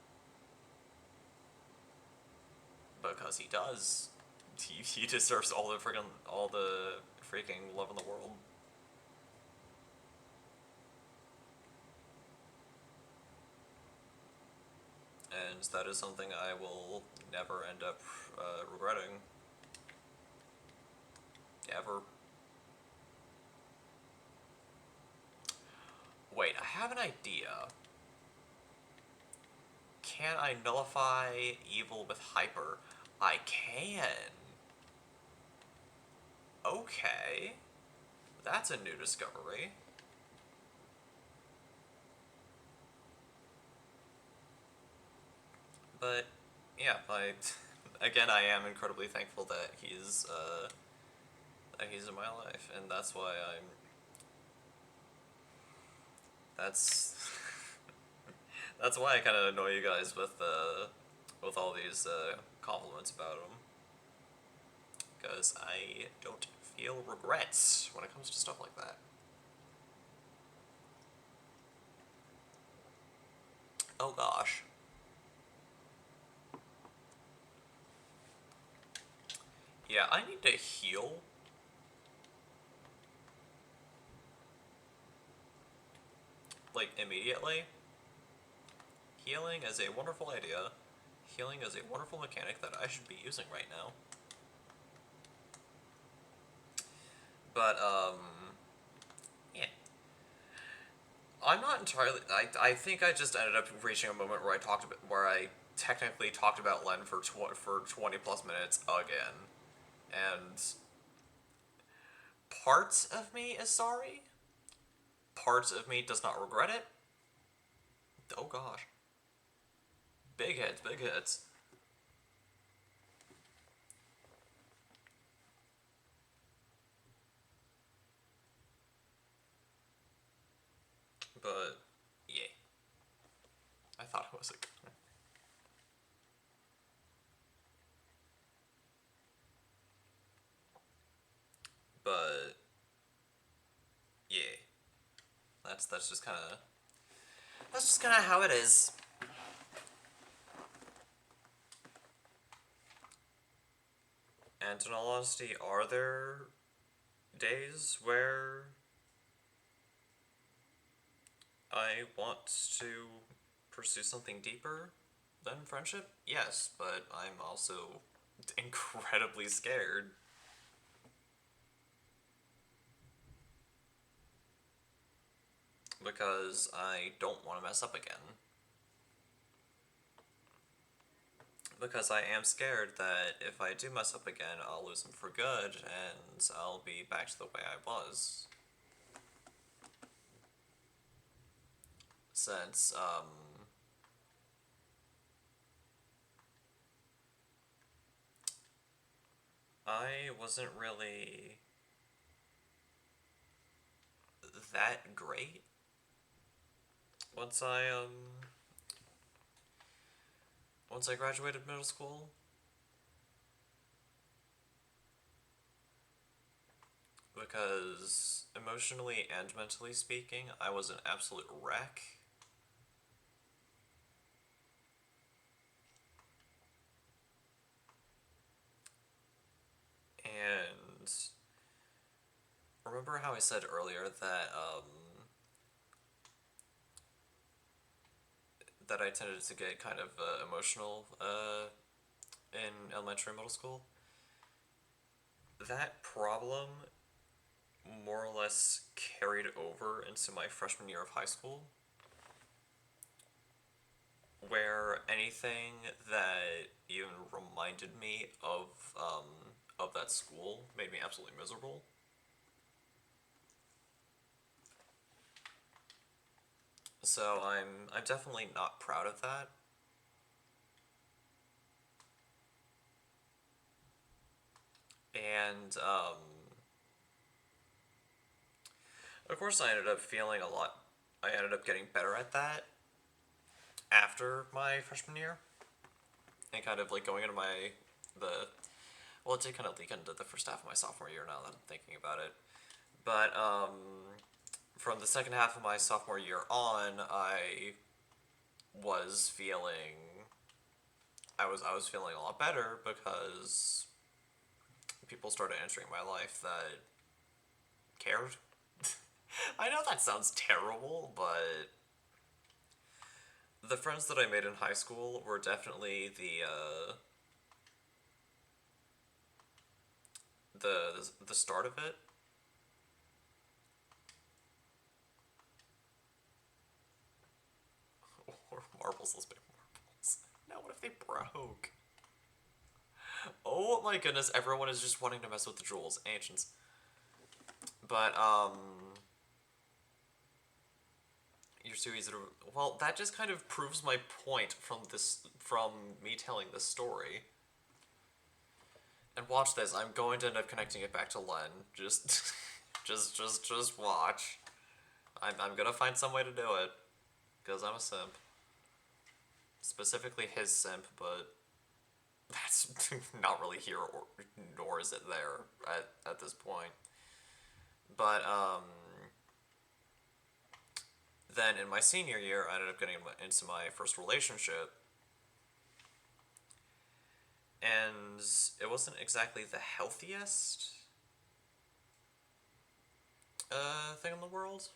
because he does. He deserves all the freaking love in the world. And that is something I will never end up regretting. Ever. Wait, I have an idea. Can I nullify evil with hyper? I can. Okay. That's a new discovery. But, yeah, again, I am incredibly thankful that he's in my life, and that's why that's, that's why I kind of annoy you guys with all these, compliments about him. Because I don't feel regrets when it comes to stuff like that. Oh gosh. Yeah, I need to heal. Like, immediately. Healing is a wonderful idea. Healing is a wonderful mechanic that I should be using right now. But, yeah. I'm not entirely. I think I just ended up reaching a moment where I technically talked about Len for 20 plus minutes again, and parts of me is sorry. Parts of me does not regret it. Oh gosh, big hits, big hits. But yeah, I thought it was a good one. But yeah, that's just kind of how it is. And in all honesty, are there days where I want to pursue something deeper than friendship? Yes, but I'm also incredibly scared, because I don't want to mess up again. Because I am scared that if I do mess up again, I'll lose him for good, and I'll be back to the way I was. Since, I wasn't really that great once I graduated middle school. Because emotionally and mentally speaking, I was an absolute wreck. And remember how I said earlier that I tended to get kind of emotional in elementary and middle school? That problem more or less carried over into my freshman year of high school. where anything that even reminded me of that school made me absolutely miserable. So I'm definitely not proud of that. And of course, I ended up feeling a lot. I ended up getting better at that after my freshman year, and kind of like going into the well, it did kind of leak into the first half of my sophomore year. Now that I'm thinking about it, but from the second half of my sophomore year on, was feeling I was feeling a lot better because people started entering my life that cared. I know that sounds terrible, but the friends that I made in high school were definitely the start of it. Or marbles, let's make marbles. Now what if they broke? Oh my goodness, everyone is just wanting to mess with the jewels, ancients. But you're too easy to. Well, that just kind of proves my point from me telling this story. And watch this. I'm going to end up connecting it back to Len. Just, just watch. I'm gonna find some way to do it, because I'm a simp. Specifically his simp, but that's not really here, or nor is it there at this point. But then in my senior year, I ended up getting into my first relationship, and it wasn't exactly the healthiest thing in the world,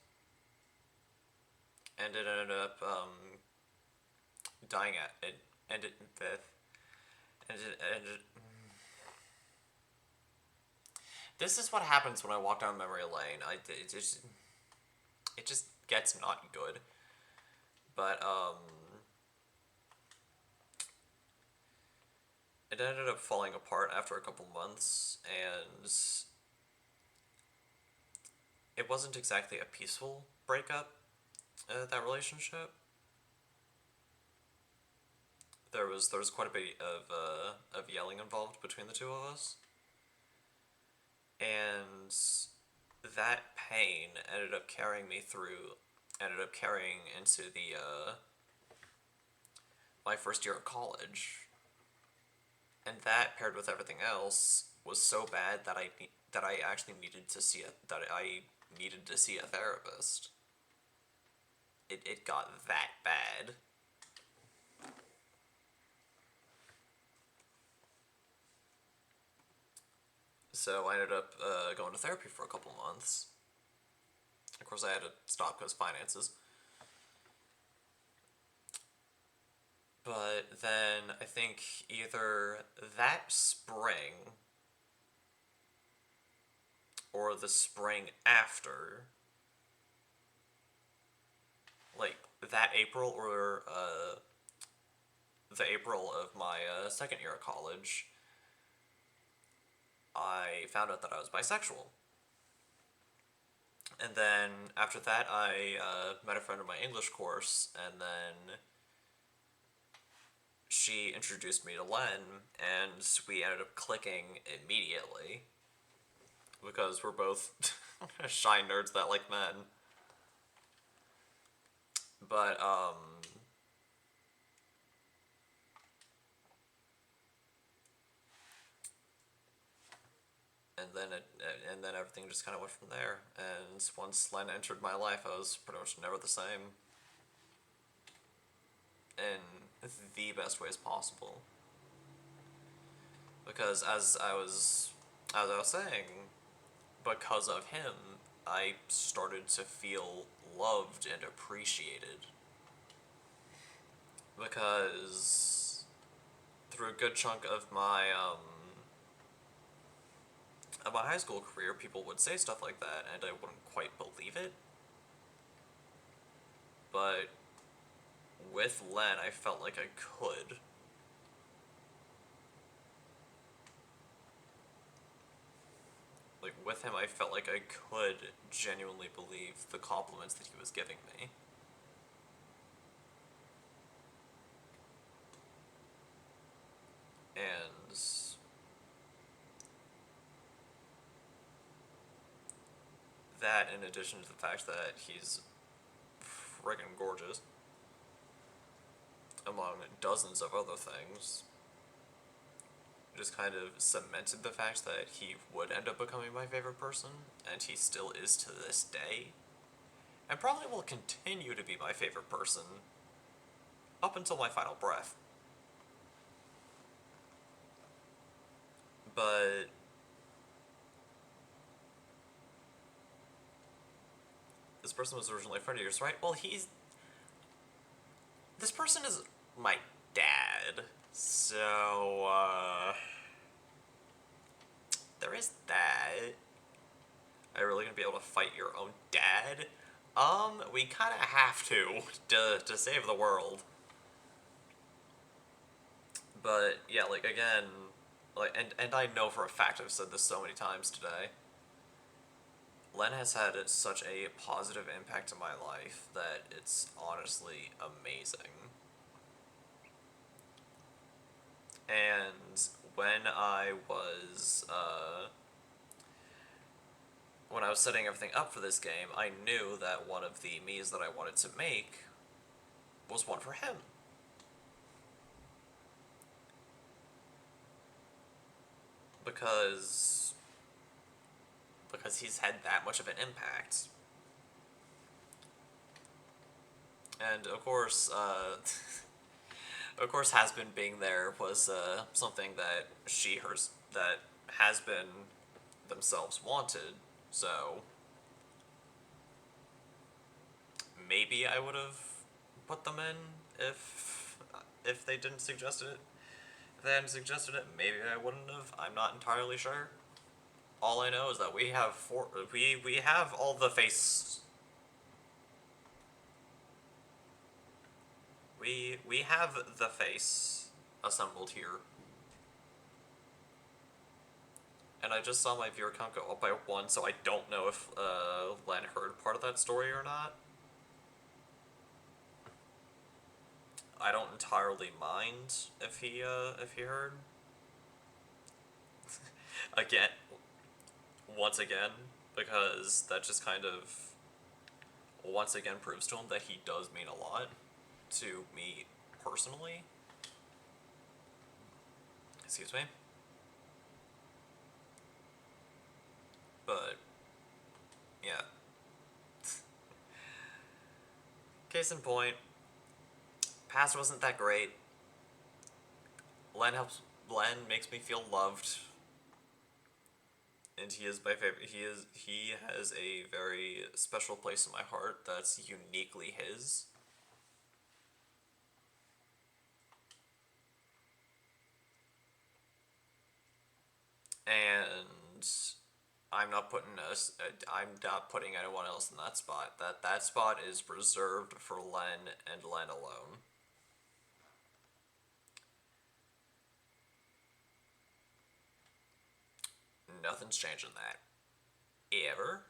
and it ended up dying at it ended and it ended. This is what happens when I walk down memory lane. It just gets not good. But it ended up falling apart after a couple months, and it wasn't exactly a peaceful breakup. That relationship. There was quite a bit of yelling involved between the two of us, and that pain ended up carrying into the my first year of college, and that paired with everything else was so bad that I actually needed to see a therapist. It got that bad. So I ended up going to therapy for a couple months. Of course, I had to stop because finances. But then I think either that spring or the spring after, like that April or the April of my second year of college, I found out that I was bisexual. And then after that, I met a friend in my English course, and then she introduced me to Len, and we ended up clicking immediately because we're both shy nerds that like men. But and then everything just kind of went from there. And once Len entered my life, I was pretty much never the same in the best ways possible. Because as I was saying, because of him, I started to feel loved and appreciated. Because through a good chunk of my high school career, people would say stuff like that, and I wouldn't quite believe it. But with Len, I felt like I could. Like, with him, I felt like I could genuinely believe the compliments that he was giving me. And that, in addition to the fact that he's friggin' gorgeous, among dozens of other things, just kind of cemented the fact that he would end up becoming my favorite person, and he still is to this day, and probably will continue to be my favorite person up until my final breath. But this person was originally a friend of yours, right? Well, this person is my dad, so, there is that. Are you really gonna be able to fight your own dad? We kinda have to save the world. But, yeah, like, again, like, and I know for a fact I've said this so many times today, Len has had such a positive impact in my life that it's honestly amazing. And when I was setting everything up for this game, I knew that one of the Miis that I wanted to make was one for him. Because he's had that much of an impact. And of course, of course, Has-Been being there was something that that Has-Been themselves wanted. So maybe I would have put them in if they didn't suggest it. If they hadn't suggested it, maybe I wouldn't have. I'm not entirely sure. All I know is that we have all the face. We have the face assembled here. And I just saw my viewer count go up by 1, so I don't know if Len heard part of that story or not. I don't entirely mind if he heard. Again, once again, because that just kind of once again proves to him that he does mean a lot to me personally. Excuse me. But yeah. Case in point, past wasn't that great. Len makes me feel loved. And he is my favorite. He has a very special place in my heart that's uniquely his. And I'm not putting anyone else in that spot. That spot is reserved for Len and Len alone. Nothing's changing that. Ever.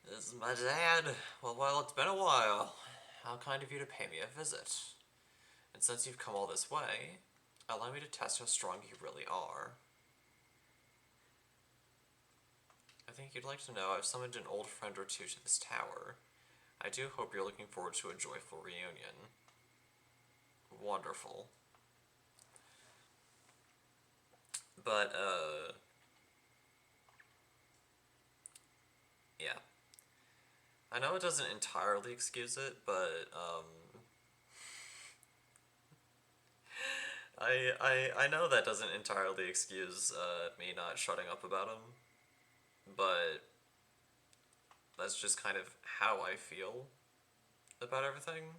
This is my dad. Well, it's been a while. How kind of you to pay me a visit. And since you've come all this way, allow me to test how strong you really are. I think you'd like to know I've summoned an old friend or two to this tower. I do hope you're looking forward to a joyful reunion. Wonderful. But, yeah. I know it doesn't entirely excuse it, but, I know that doesn't entirely excuse, me not shutting up about him, but that's just kind of how I feel about everything.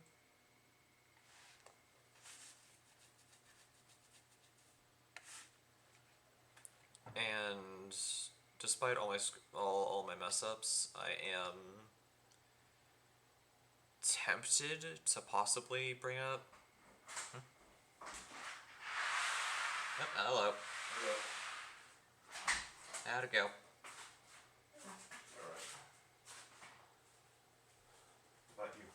And despite all my mess ups, I am tempted to possibly bring up. Oh, hello.
Hello.
How'd it go?
Alright. How about you?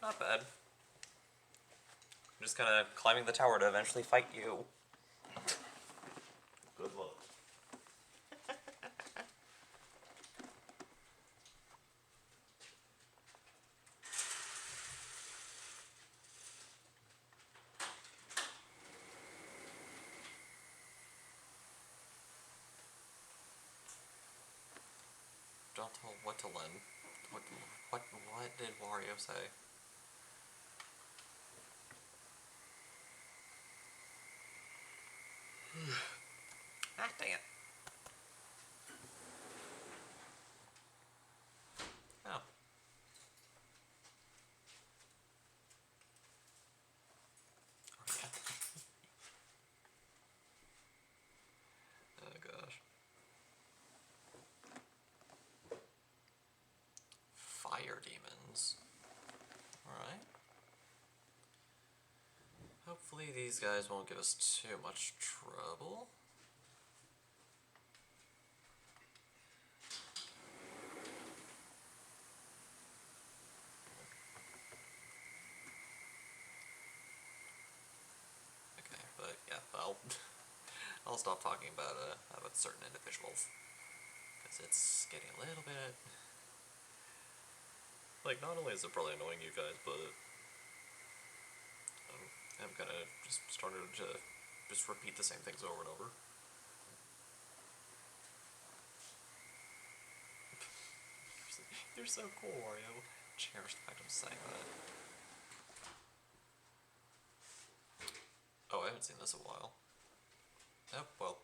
Not bad. I'm just kind of climbing the tower to eventually fight you.
Good luck.
Don't tell what to lend. What did Wario say? Ah, dang it. Oh. Oh gosh. Fire demons. Alright. Hopefully these guys won't give us too much trouble. Okay, but yeah, I'll stop talking about certain individuals. Because it's getting a little bit... Like, not only is it probably annoying you guys, but I'm kind of just starting to just repeat the same things over and over. You're so cool, Wario. Cherish the fact I'm saying that. Oh, I haven't seen this in a while. Oh, well.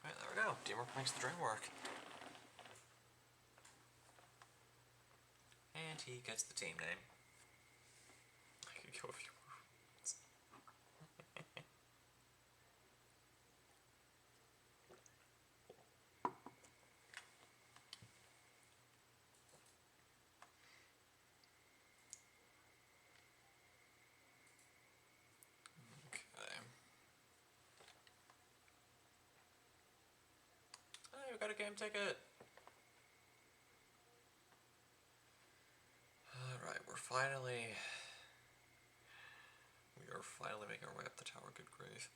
Alright, there we go. Teamwork makes the dream work. And he gets the team name. I could go a few more words. Okay. Oh, we got a game ticket! Alright, we are finally making our way up the tower, good grief.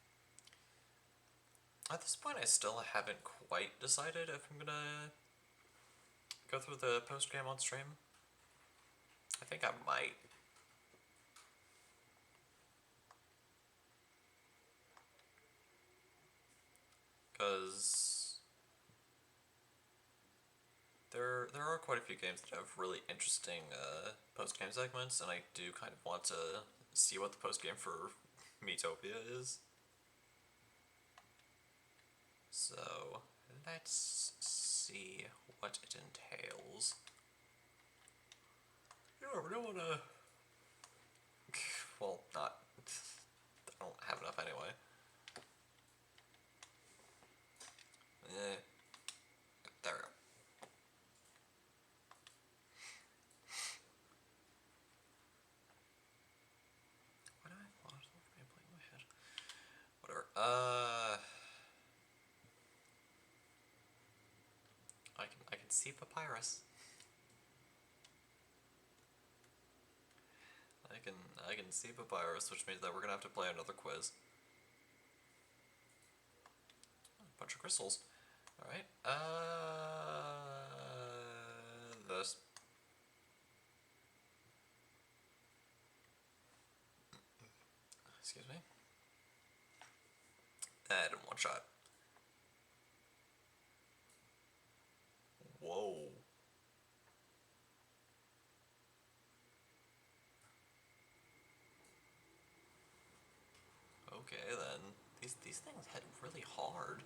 At this point, I still haven't quite decided if I'm gonna go through the post-game on stream. I think I might. Because there are quite a few games that have really interesting post-game segments, and I do kind of want to see what the post-game for Miitopia is. So, let's see what it entails. You don't wanna... Well, not... I don't have enough anyway. There we go. Why do I have a lot of gameplay in my head? Whatever. I can see Papyrus. I can see Papyrus, which means that we're gonna have to play another quiz. A bunch of crystals. Alright, this. Excuse me. That in one shot. Whoa. Okay then. These things hit really hard.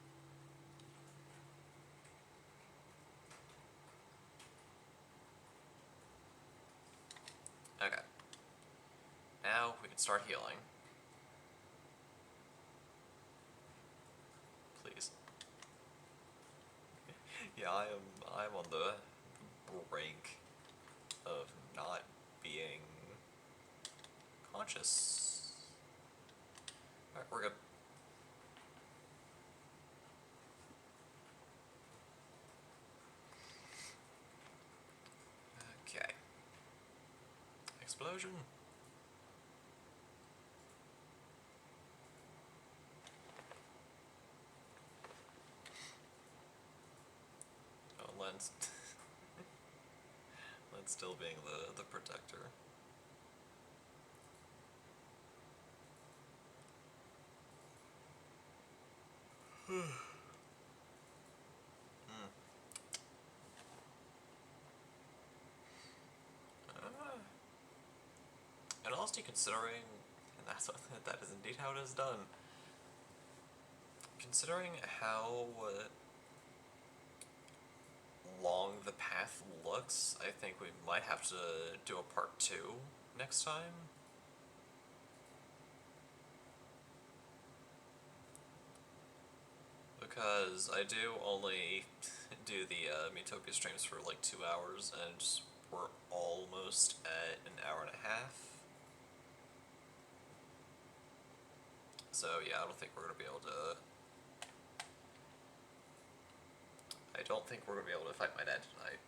Okay. Now we can start healing. on the brink of not being conscious. Alright, we're good. Okay. Explosion. Oh, Len's... Len's still being the protector. And honestly, considering, and that's what, that is indeed how it is done. Considering how long the path looks, I think we might have to do a part 2 next time. Because I do only do the Miitopia streams for like 2 hours, and we're almost at an hour and a half. So yeah, I don't think we're gonna be able to... I don't think we're gonna be able to fight my dad tonight.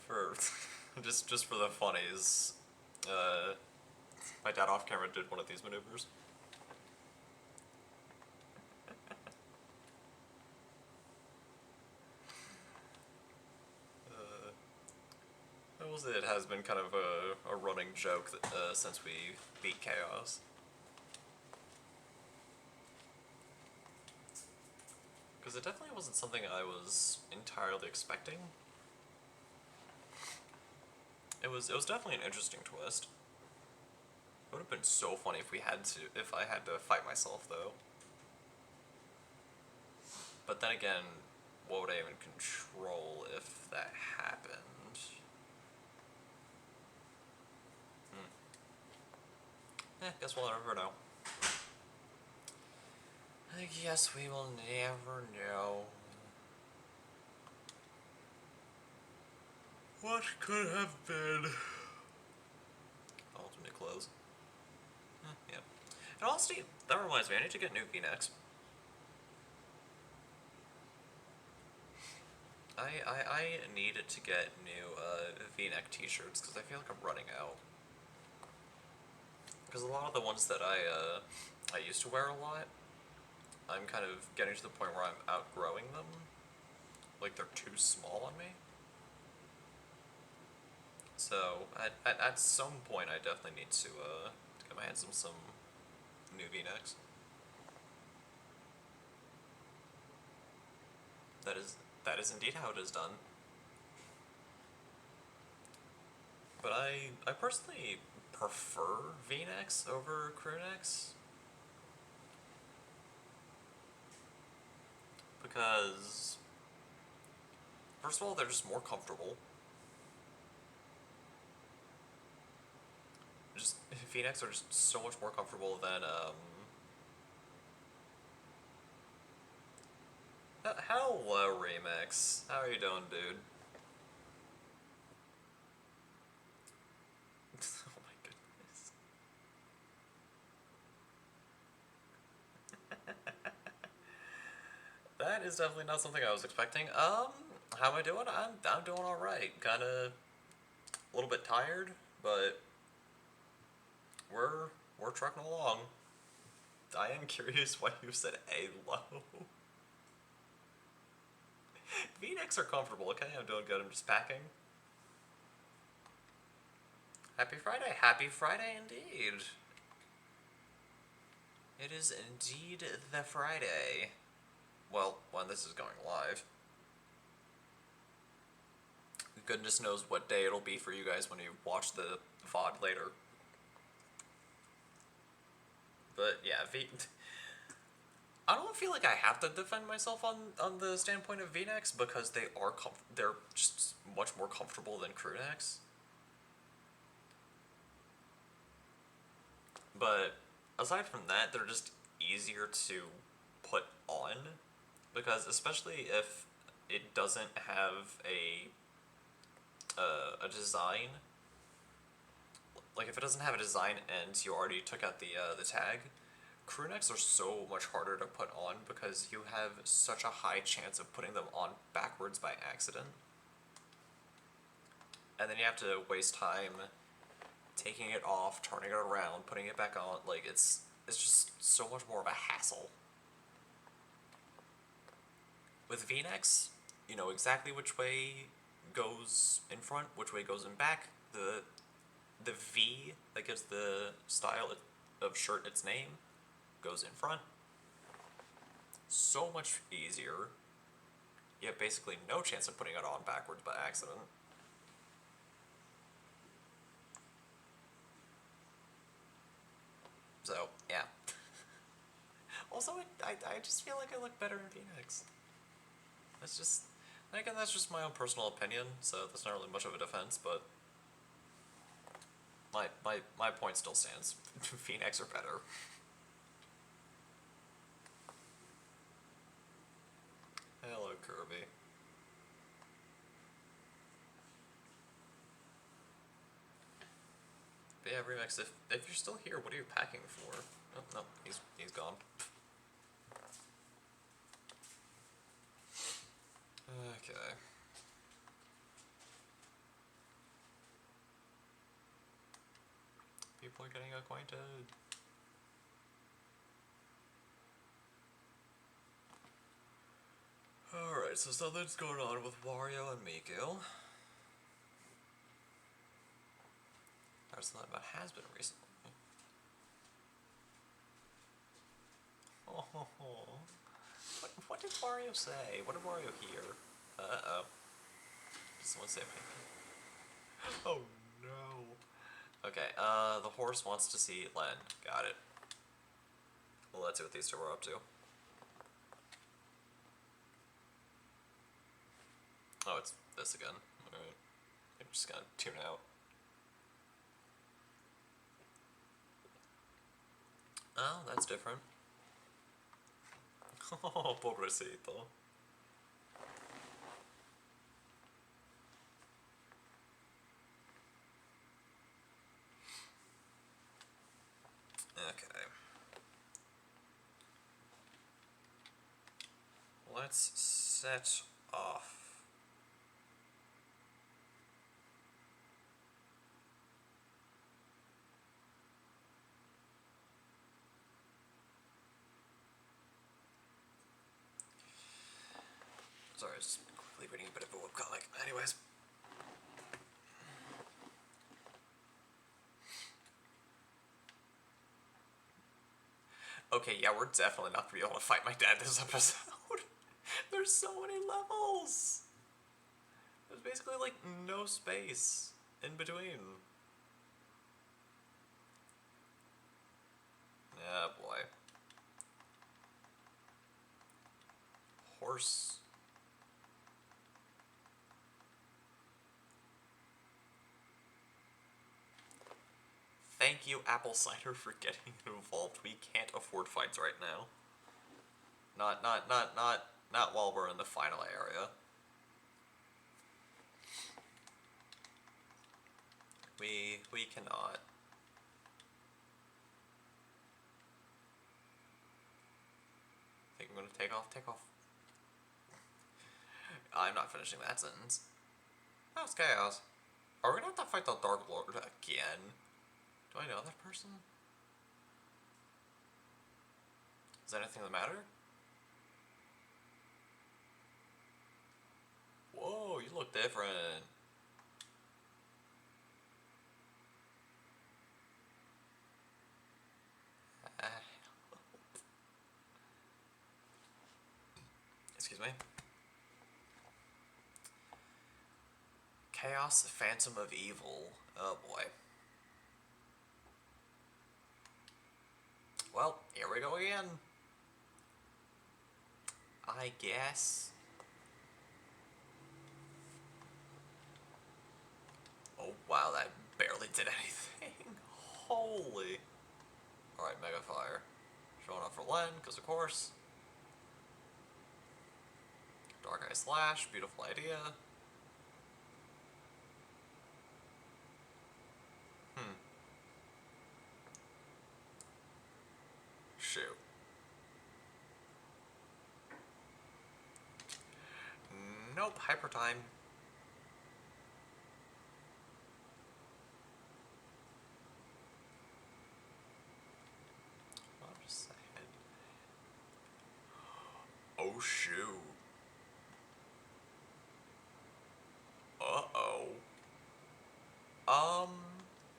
For just for the funnies, my dad off camera did one of these maneuvers. It has been kind of a running joke that, since we beat Chaos. Because it definitely wasn't something I was entirely expecting. It was definitely an interesting twist. It would have been so funny if I had to fight myself though. But then again, what would I even control if that happened? Guess we'll never know. I guess we will never know. What could have been? Ultimate clothes. Yeah. And honestly, that reminds me, I need to get new V-necks. I needed to get new V-neck t-shirts because I feel like I'm running out. Because a lot of the ones that I used to wear a lot, I'm kind of getting to the point where I'm outgrowing them. Like they're too small on me. So at some point, I definitely need to get my hands on some new V-necks. That is indeed how it is done. But I personally prefer V-necks over crew necks. Because, first of all, they're just more comfortable. Just, V-necks are just so much more comfortable than, Hello, Remix. How are you doing, dude? Oh my goodness. That is definitely not something I was expecting. How am I doing? I'm doing alright. Kinda a little bit tired, but we're trucking along. I am curious why you said A-low. V-necks are comfortable, okay? I'm doing good, I'm just packing. Happy Friday. Happy Friday indeed. It is indeed the Friday. Well, when this is going live. Goodness knows what day it'll be for you guys when you watch the VOD later. But yeah, I don't feel like I have to defend myself on the standpoint of V-necks because they're just much more comfortable than crew necks. But aside from that, they're just easier to put on because especially if it doesn't have a design, like if it doesn't have a design and you already took out the tag, crew necks are so much harder to put on because you have such a high chance of putting them on backwards by accident. And then you have to waste time taking it off, turning it around, putting it back on. Like it's just so much more of a hassle. With V-necks, you know exactly which way goes in front, which way goes in back. The V that gives the style of shirt its name goes in front. So much easier. You have basically no chance of putting it on backwards by accident. So, yeah. Also, I just feel like I look better in V-necks. That's just... Again, that's just my own personal opinion, so that's not really much of a defense, but... My point still stands. V-necks are better. Hello, Kirby. But yeah, Remix, if you're still here, what are you packing for? Oh, no, he's gone. Okay. People are getting acquainted. Alright, so something's going on with Wario and Miku. There's something about has been recently. Oh, what did Wario say? What did Wario hear? Uh-oh. Did someone say anything? Oh no. Okay, the horse wants to see Len. Got it. Well, let's see what these two are up to. Oh, it's this again. Alright. I'm just gonna tune out. Oh, that's different. Oh, pobrecito. Okay. Let's set off. Sorry, I was just quickly reading a bit of a webcomic. Anyways. Okay, yeah, we're definitely not gonna be able to fight my dad this episode. There's so many levels! There's basically, like, no space in between. Yeah, boy. Horse. Thank you, Apple Cider, for getting involved. We can't afford fights right now. Not while we're in the final area. We cannot. I think I'm gonna take off. Take off. I'm not finishing that sentence. That's chaos. Are we gonna have to fight the Dark Lord again? Do I know that person? Is that anything that matter? Whoa, you look different. Excuse me. Chaos, Phantom of Evil. Oh boy. Well, here we go again. I guess. Oh wow, that barely did anything. Holy. Len, because of course. Dark Eye Slash, beautiful idea. Shoot. Nope, hyper time. I'm just saying. Oh shoot. Uh-oh.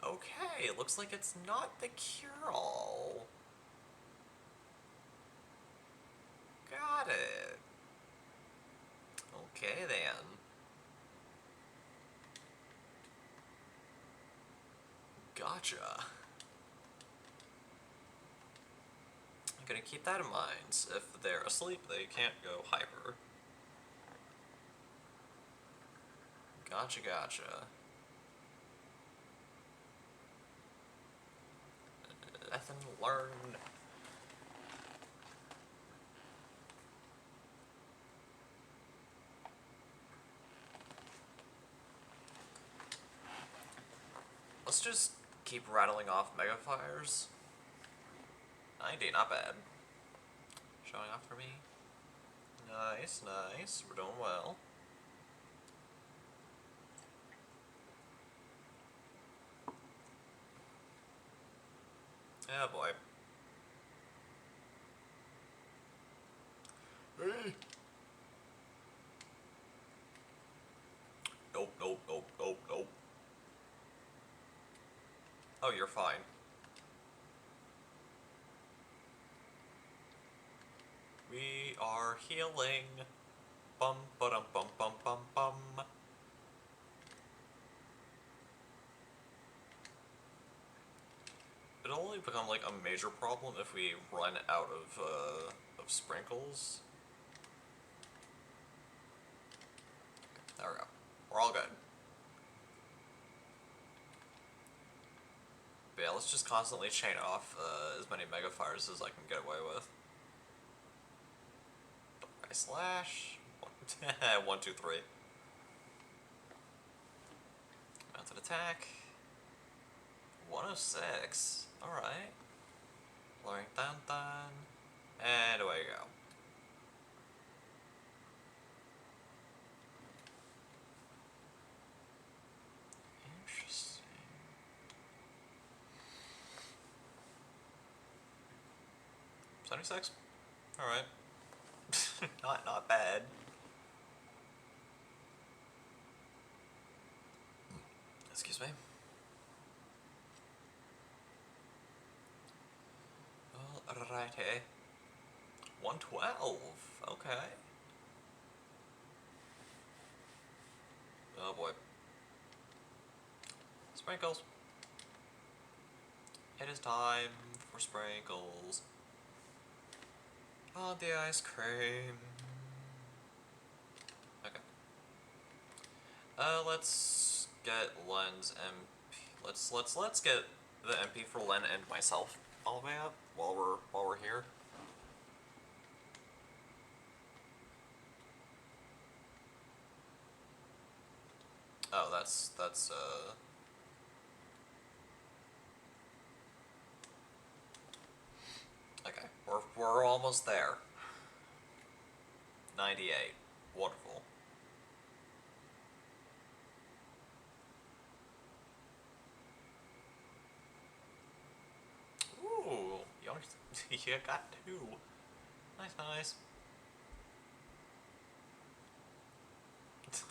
Okay, looks like it's not the cure-all. Got it. Okay then. Gotcha. I'm gonna keep that in mind. If they're asleep, they can't go hyper. Gotcha, gotcha. Lesson learned. Let's just keep rattling off Mega Fires. 90, not bad. Showing off for me. Nice, nice. We're doing well. Yeah, boy. Hey. Nope, nope, nope, nope, nope. Oh, you're fine. We are healing. Bum ba dum bum bum bum bum. It'll only become like a major problem if we run out of sprinkles. There we go. We're all good. But yeah, let's just constantly chain off as many Mega Fires as I can get away with. I slash. 1, 2, 3. Mounted attack. 106. Alright. Blurring dun dun. And away you go. Interesting. 76? Alright. not bad. Excuse me. Alrighty. 112. Okay. Oh boy. Sprinkles. It is time for sprinkles. On the ice cream. Okay. Let's get Len's MP. Let's get the MP for Len and myself all the way up while we're here. Oh, that's okay. We're almost there. 98. Wonderful. Ooh, you got 2. Nice, nice.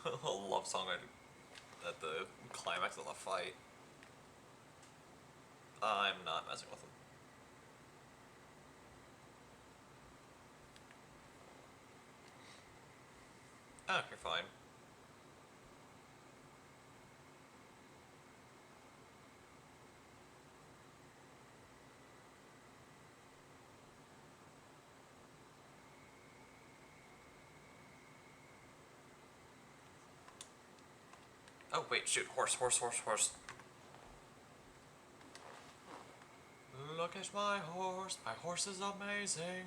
A love song at the climax of the fight. I'm not messing with him. Oh, you're fine. Oh, wait, shoot. Horse. Look at my horse is amazing.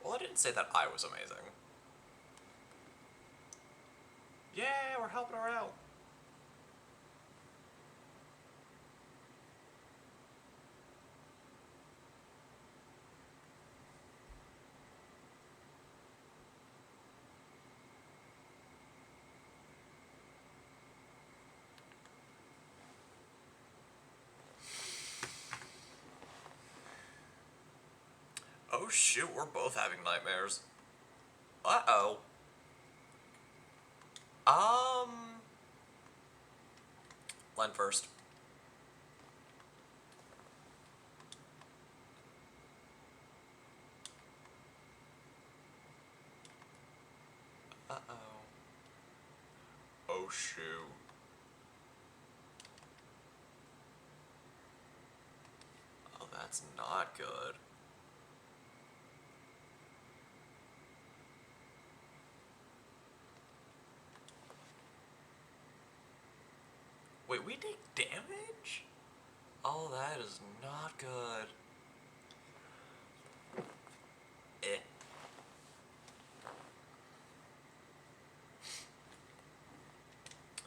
Well, I didn't say that I was amazing. Yeah, we're helping her out. Oh shoot, we're both having nightmares. Uh-oh. Um... Len first. Uh-oh. Oh shoot. Oh, that's not good. Wait, we take damage? Oh, that is not good. Eh.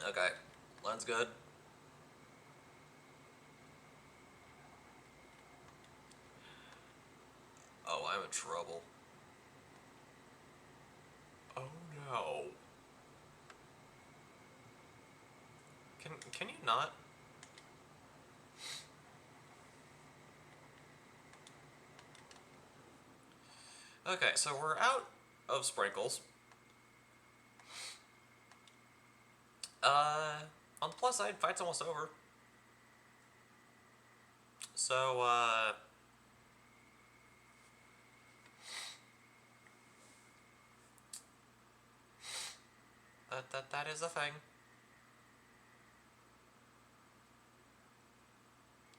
Okay, Len's good. Oh, I'm in trouble. Oh no. Can you not? Okay, so we're out of sprinkles. On the plus side, fight's almost over. So, that is a thing.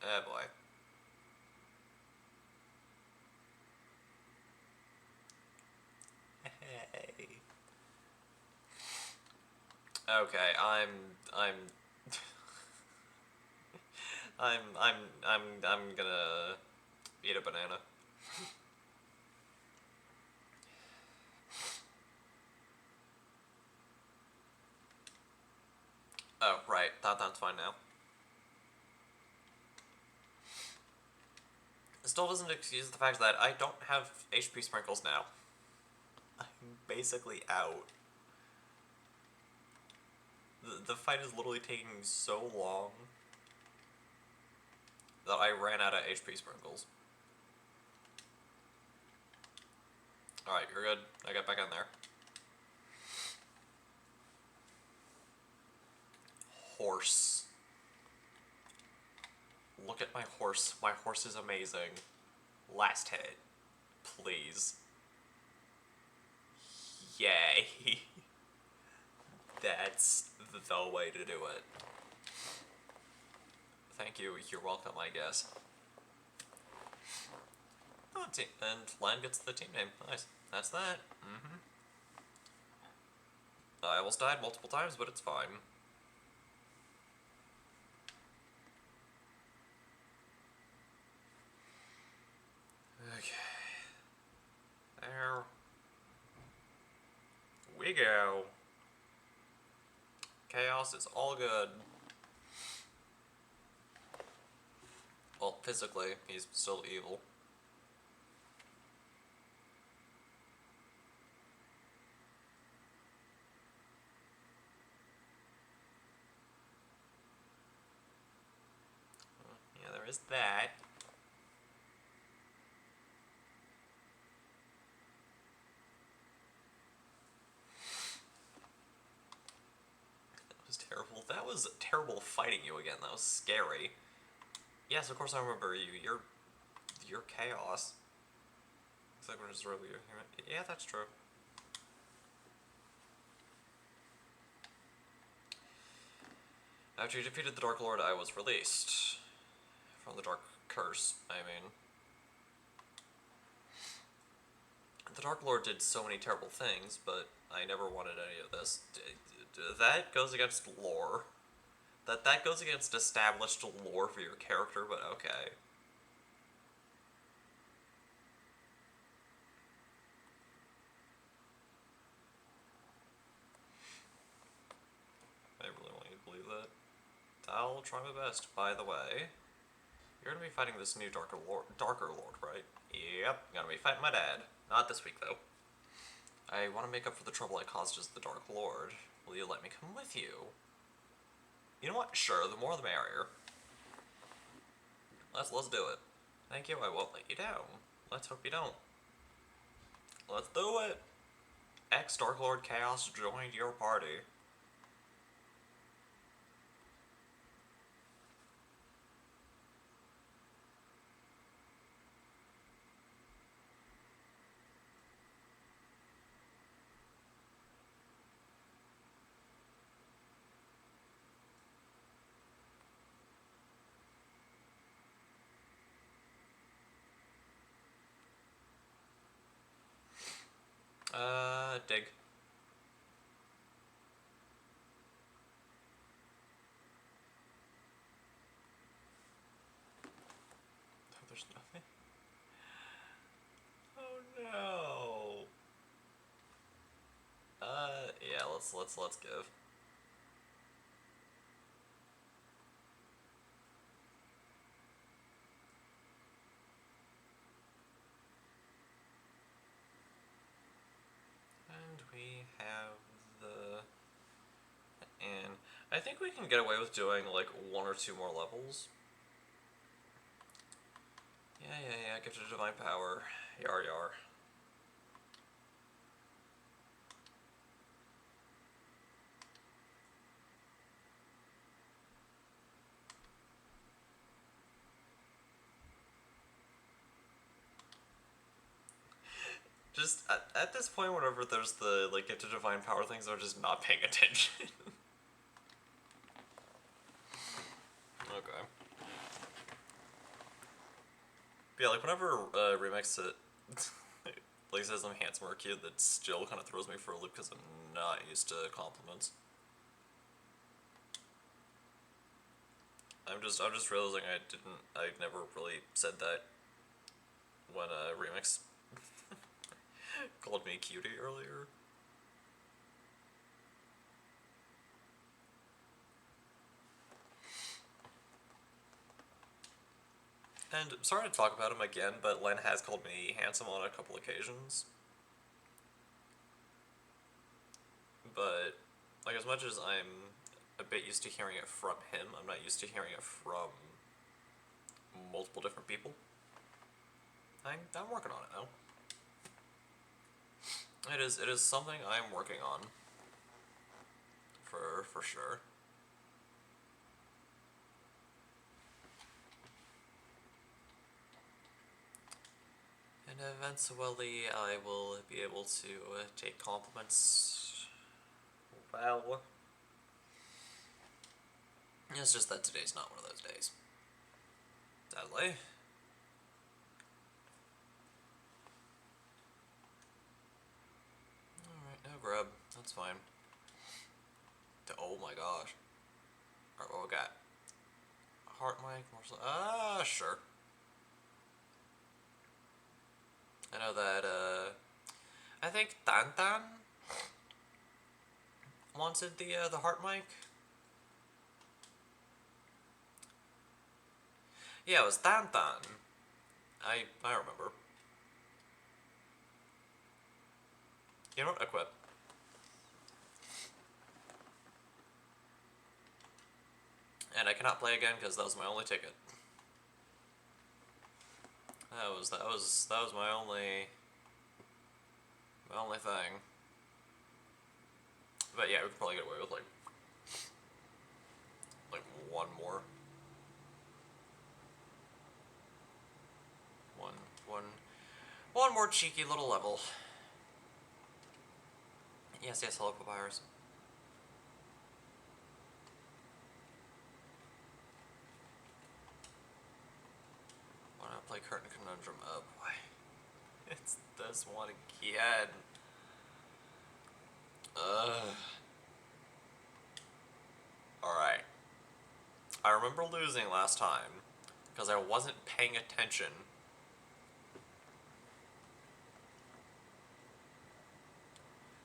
Oh boy. Hey. Okay, I'm I'm gonna eat a banana. Oh, right. That's fine now. It still doesn't excuse the fact that I don't have HP sprinkles now. I'm basically out. The fight is literally taking so long that I ran out of HP sprinkles. Alright, you're good. I got back in there. Horse. Look at my horse. My horse is amazing. Last hit. Please. Yay. That's the way to do it. Thank you. You're welcome, I guess. Oh, and Len gets the team name. Nice. That's that. Mm-hmm. I almost died multiple times, but it's fine. Okay. There we go. Chaos is all good. Well, physically, he's still evil. Yeah, there is that. That was terrible. That was terrible fighting you again. That was scary. Yes, of course I remember you. You're chaos. It's like we're just really human. Yeah, that's true. After you defeated the Dark Lord, I was released. From the Dark Curse, I mean. The Dark Lord did so many terrible things, but I never wanted any of this. That goes against lore. That goes against established lore for your character, but okay. I really want you to believe that. I'll try my best. By the way, you're gonna be fighting this new Darker Lord, right? Yep, gonna be fighting my dad. Not this week, though. I want to make up for the trouble I caused as the Dark Lord. Will you let me come with you? You know what? Sure, the more the merrier. Let's do it. Thank you, I won't let you down. Let's hope you don't. Let's do it! Ex-Dark Lord Chaos joined your party. Dig. There's nothing. Oh no. Yeah, let's give. And we have the... And I think we can get away with doing, like, 1 or 2 more levels. Yeah, Gift of Divine Power. Yar. Just, at this point, whenever there's the, like, Gift of Divine Power things, they're just not paying attention. Okay. But yeah, like, whenever Remix it, like, says I'm handsome or cute, that still kind of throws me for a loop because I'm not used to compliments. I'm just realizing I never really said that when Remix called me cutie earlier. And sorry to talk about him again, but Len has called me handsome on a couple occasions. But, like, as much as I'm a bit used to hearing it from him, I'm not used to hearing it from multiple different people. I'm working on it though. It is something I'm working on. For sure. And eventually I will be able to take compliments. Well, it's just that today's not one of those days. Sadly. Alright, no grub. That's fine. Oh my gosh. Alright, what we got? Heart mic, morsel. Sure. I know that, I think Tan wanted the heart mic. Yeah, it was Tan. I remember. You know what? Equip. And I cannot play again because that was my only ticket. That was my only thing. But yeah, we could probably get away with like one more. One more cheeky little level. Yes, hello, Papyrus. Why not play Curtain Conundrum? Oh boy. It's this one again. Ugh. Alright. remember losing last time because I wasn't paying attention.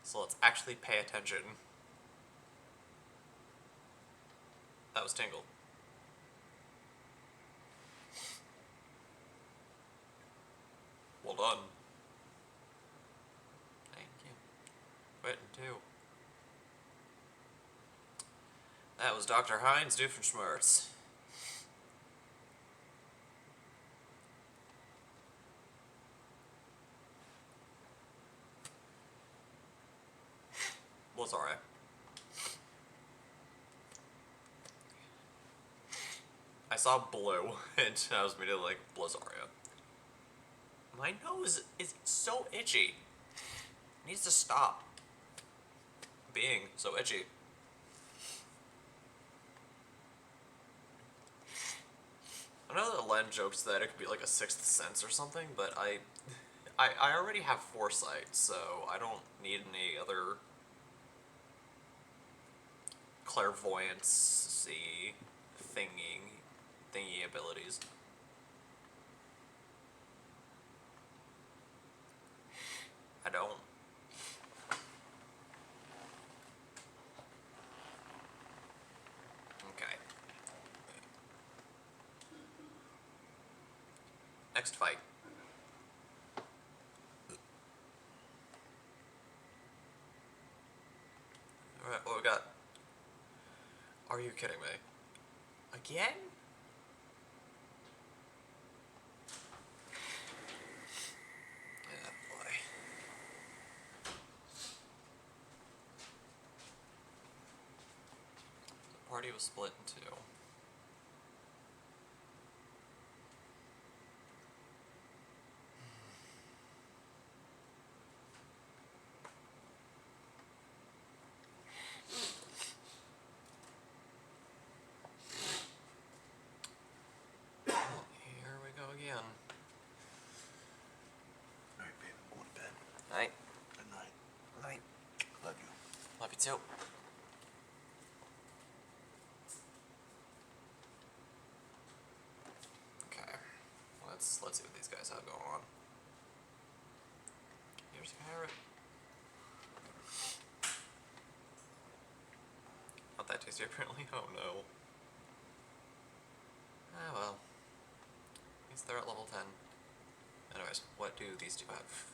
So let's actually pay attention. That was Tingle. Well done. Thank you. Wait, two. That was Dr. Heinz Doofenshmirtz. Blazzaria. I saw blue, and I was immediately like, Blazzaria. My nose is so itchy. It needs to stop being so itchy. I know that Len jokes that it could be like a sixth sense or something, but I already have foresight, so I don't need any other clairvoyance-y thingy abilities. I don't. Okay. Next fight. Alright, what we got? Are you kidding me? Again? Yeah, boy. The party was split in two. Here we go again.
Alright, babe, I'm going to bed.
Night.
Good night.
Night.
Love you.
Love you too. Okay. Let's see what these guys have going on. Here's a carrot. Not that tasty apparently. Oh no. Ah well. At least they're at level 10. Anyways, what do these two have?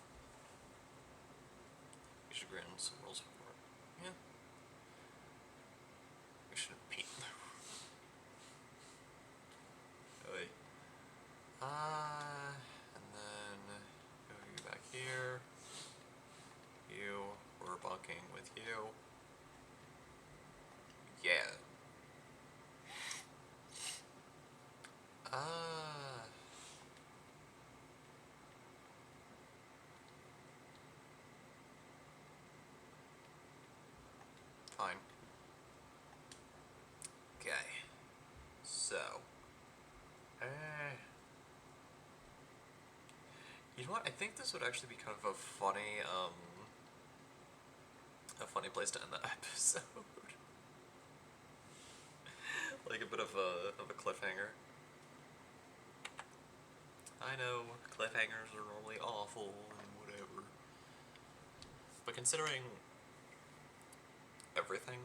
We should grin some rules for it. Yeah. We should peek. Oy. And then go you back here. You, we're bunking with you. Yeah. Fine. Okay. So. You know what? I think this would actually be kind of a funny place to end the episode. Like a bit of a cliffhanger. I know, cliffhangers are normally awful and whatever. But considering everything,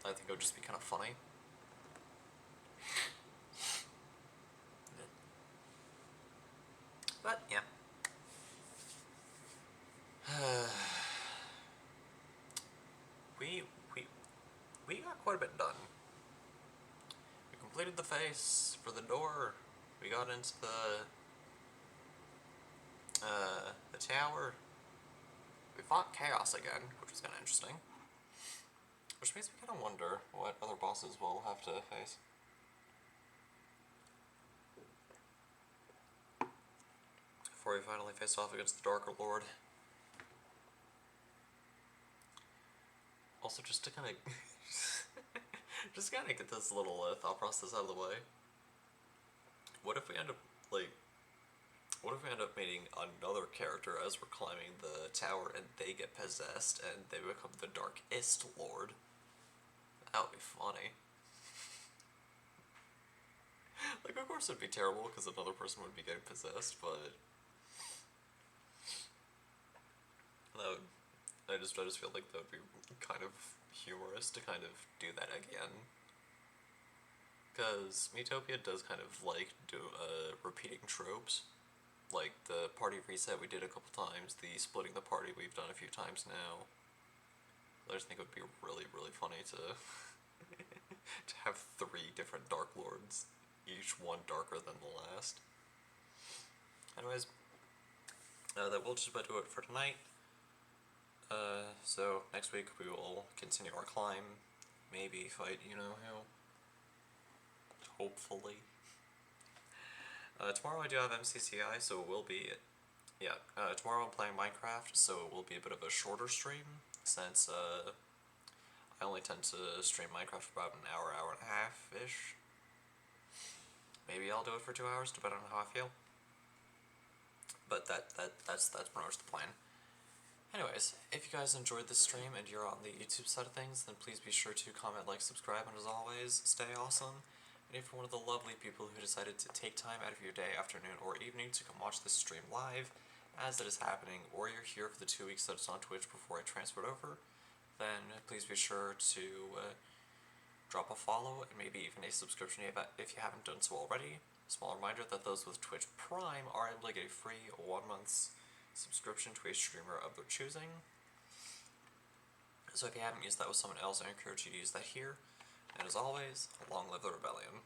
I think it would just be kind of funny. But, yeah. We got quite a bit done. We completed the face for the door. We got into the tower. We fought Chaos again, which was kind of interesting. Which makes me kind of wonder what other bosses we'll have to face. Before we finally face off against the Darker Lord. Also, just to kind of get this little thought process out of the way. What if we end up meeting another character as we're climbing the tower and they get possessed and they become the Darkest Lord? That would be funny. course it'd be terrible because another person would be getting possessed, but that would, I just feel like that would be kind of humorous to kind of do that again. Because Miitopia does kind of like do repeating tropes. Like the party reset we did a couple times, the splitting the party we've done a few times now. I just think it would be really, really funny to to have 3 different Dark Lords, each one darker than the last. Anyways, that will just about do it for tonight. So next week we will continue our climb, maybe fight you know who. Hopefully. Tomorrow I do have MCCI, so it will be, yeah, tomorrow I'm playing Minecraft, so it will be a bit of a shorter stream, since, I only tend to stream Minecraft for about an hour, hour and a half-ish. Maybe I'll do it for 2 hours, depending on how I feel. But that's pretty much the plan. Anyways, if you guys enjoyed this stream and you're on the YouTube side of things, then please be sure to comment, like, subscribe, and as always, stay awesome. And if you're one of the lovely people who decided to take time out of your day, afternoon, or evening to come watch this stream live as it is happening, or you're here for the 2 weeks that it's on Twitch before I transferred over, then please be sure to drop a follow and maybe even a subscription if you haven't done so already. Small reminder that those with Twitch Prime are able to get a free 1 month's subscription to a streamer of their choosing. So if you haven't used that with someone else, I encourage you to use that here. And as always, long live the rebellion.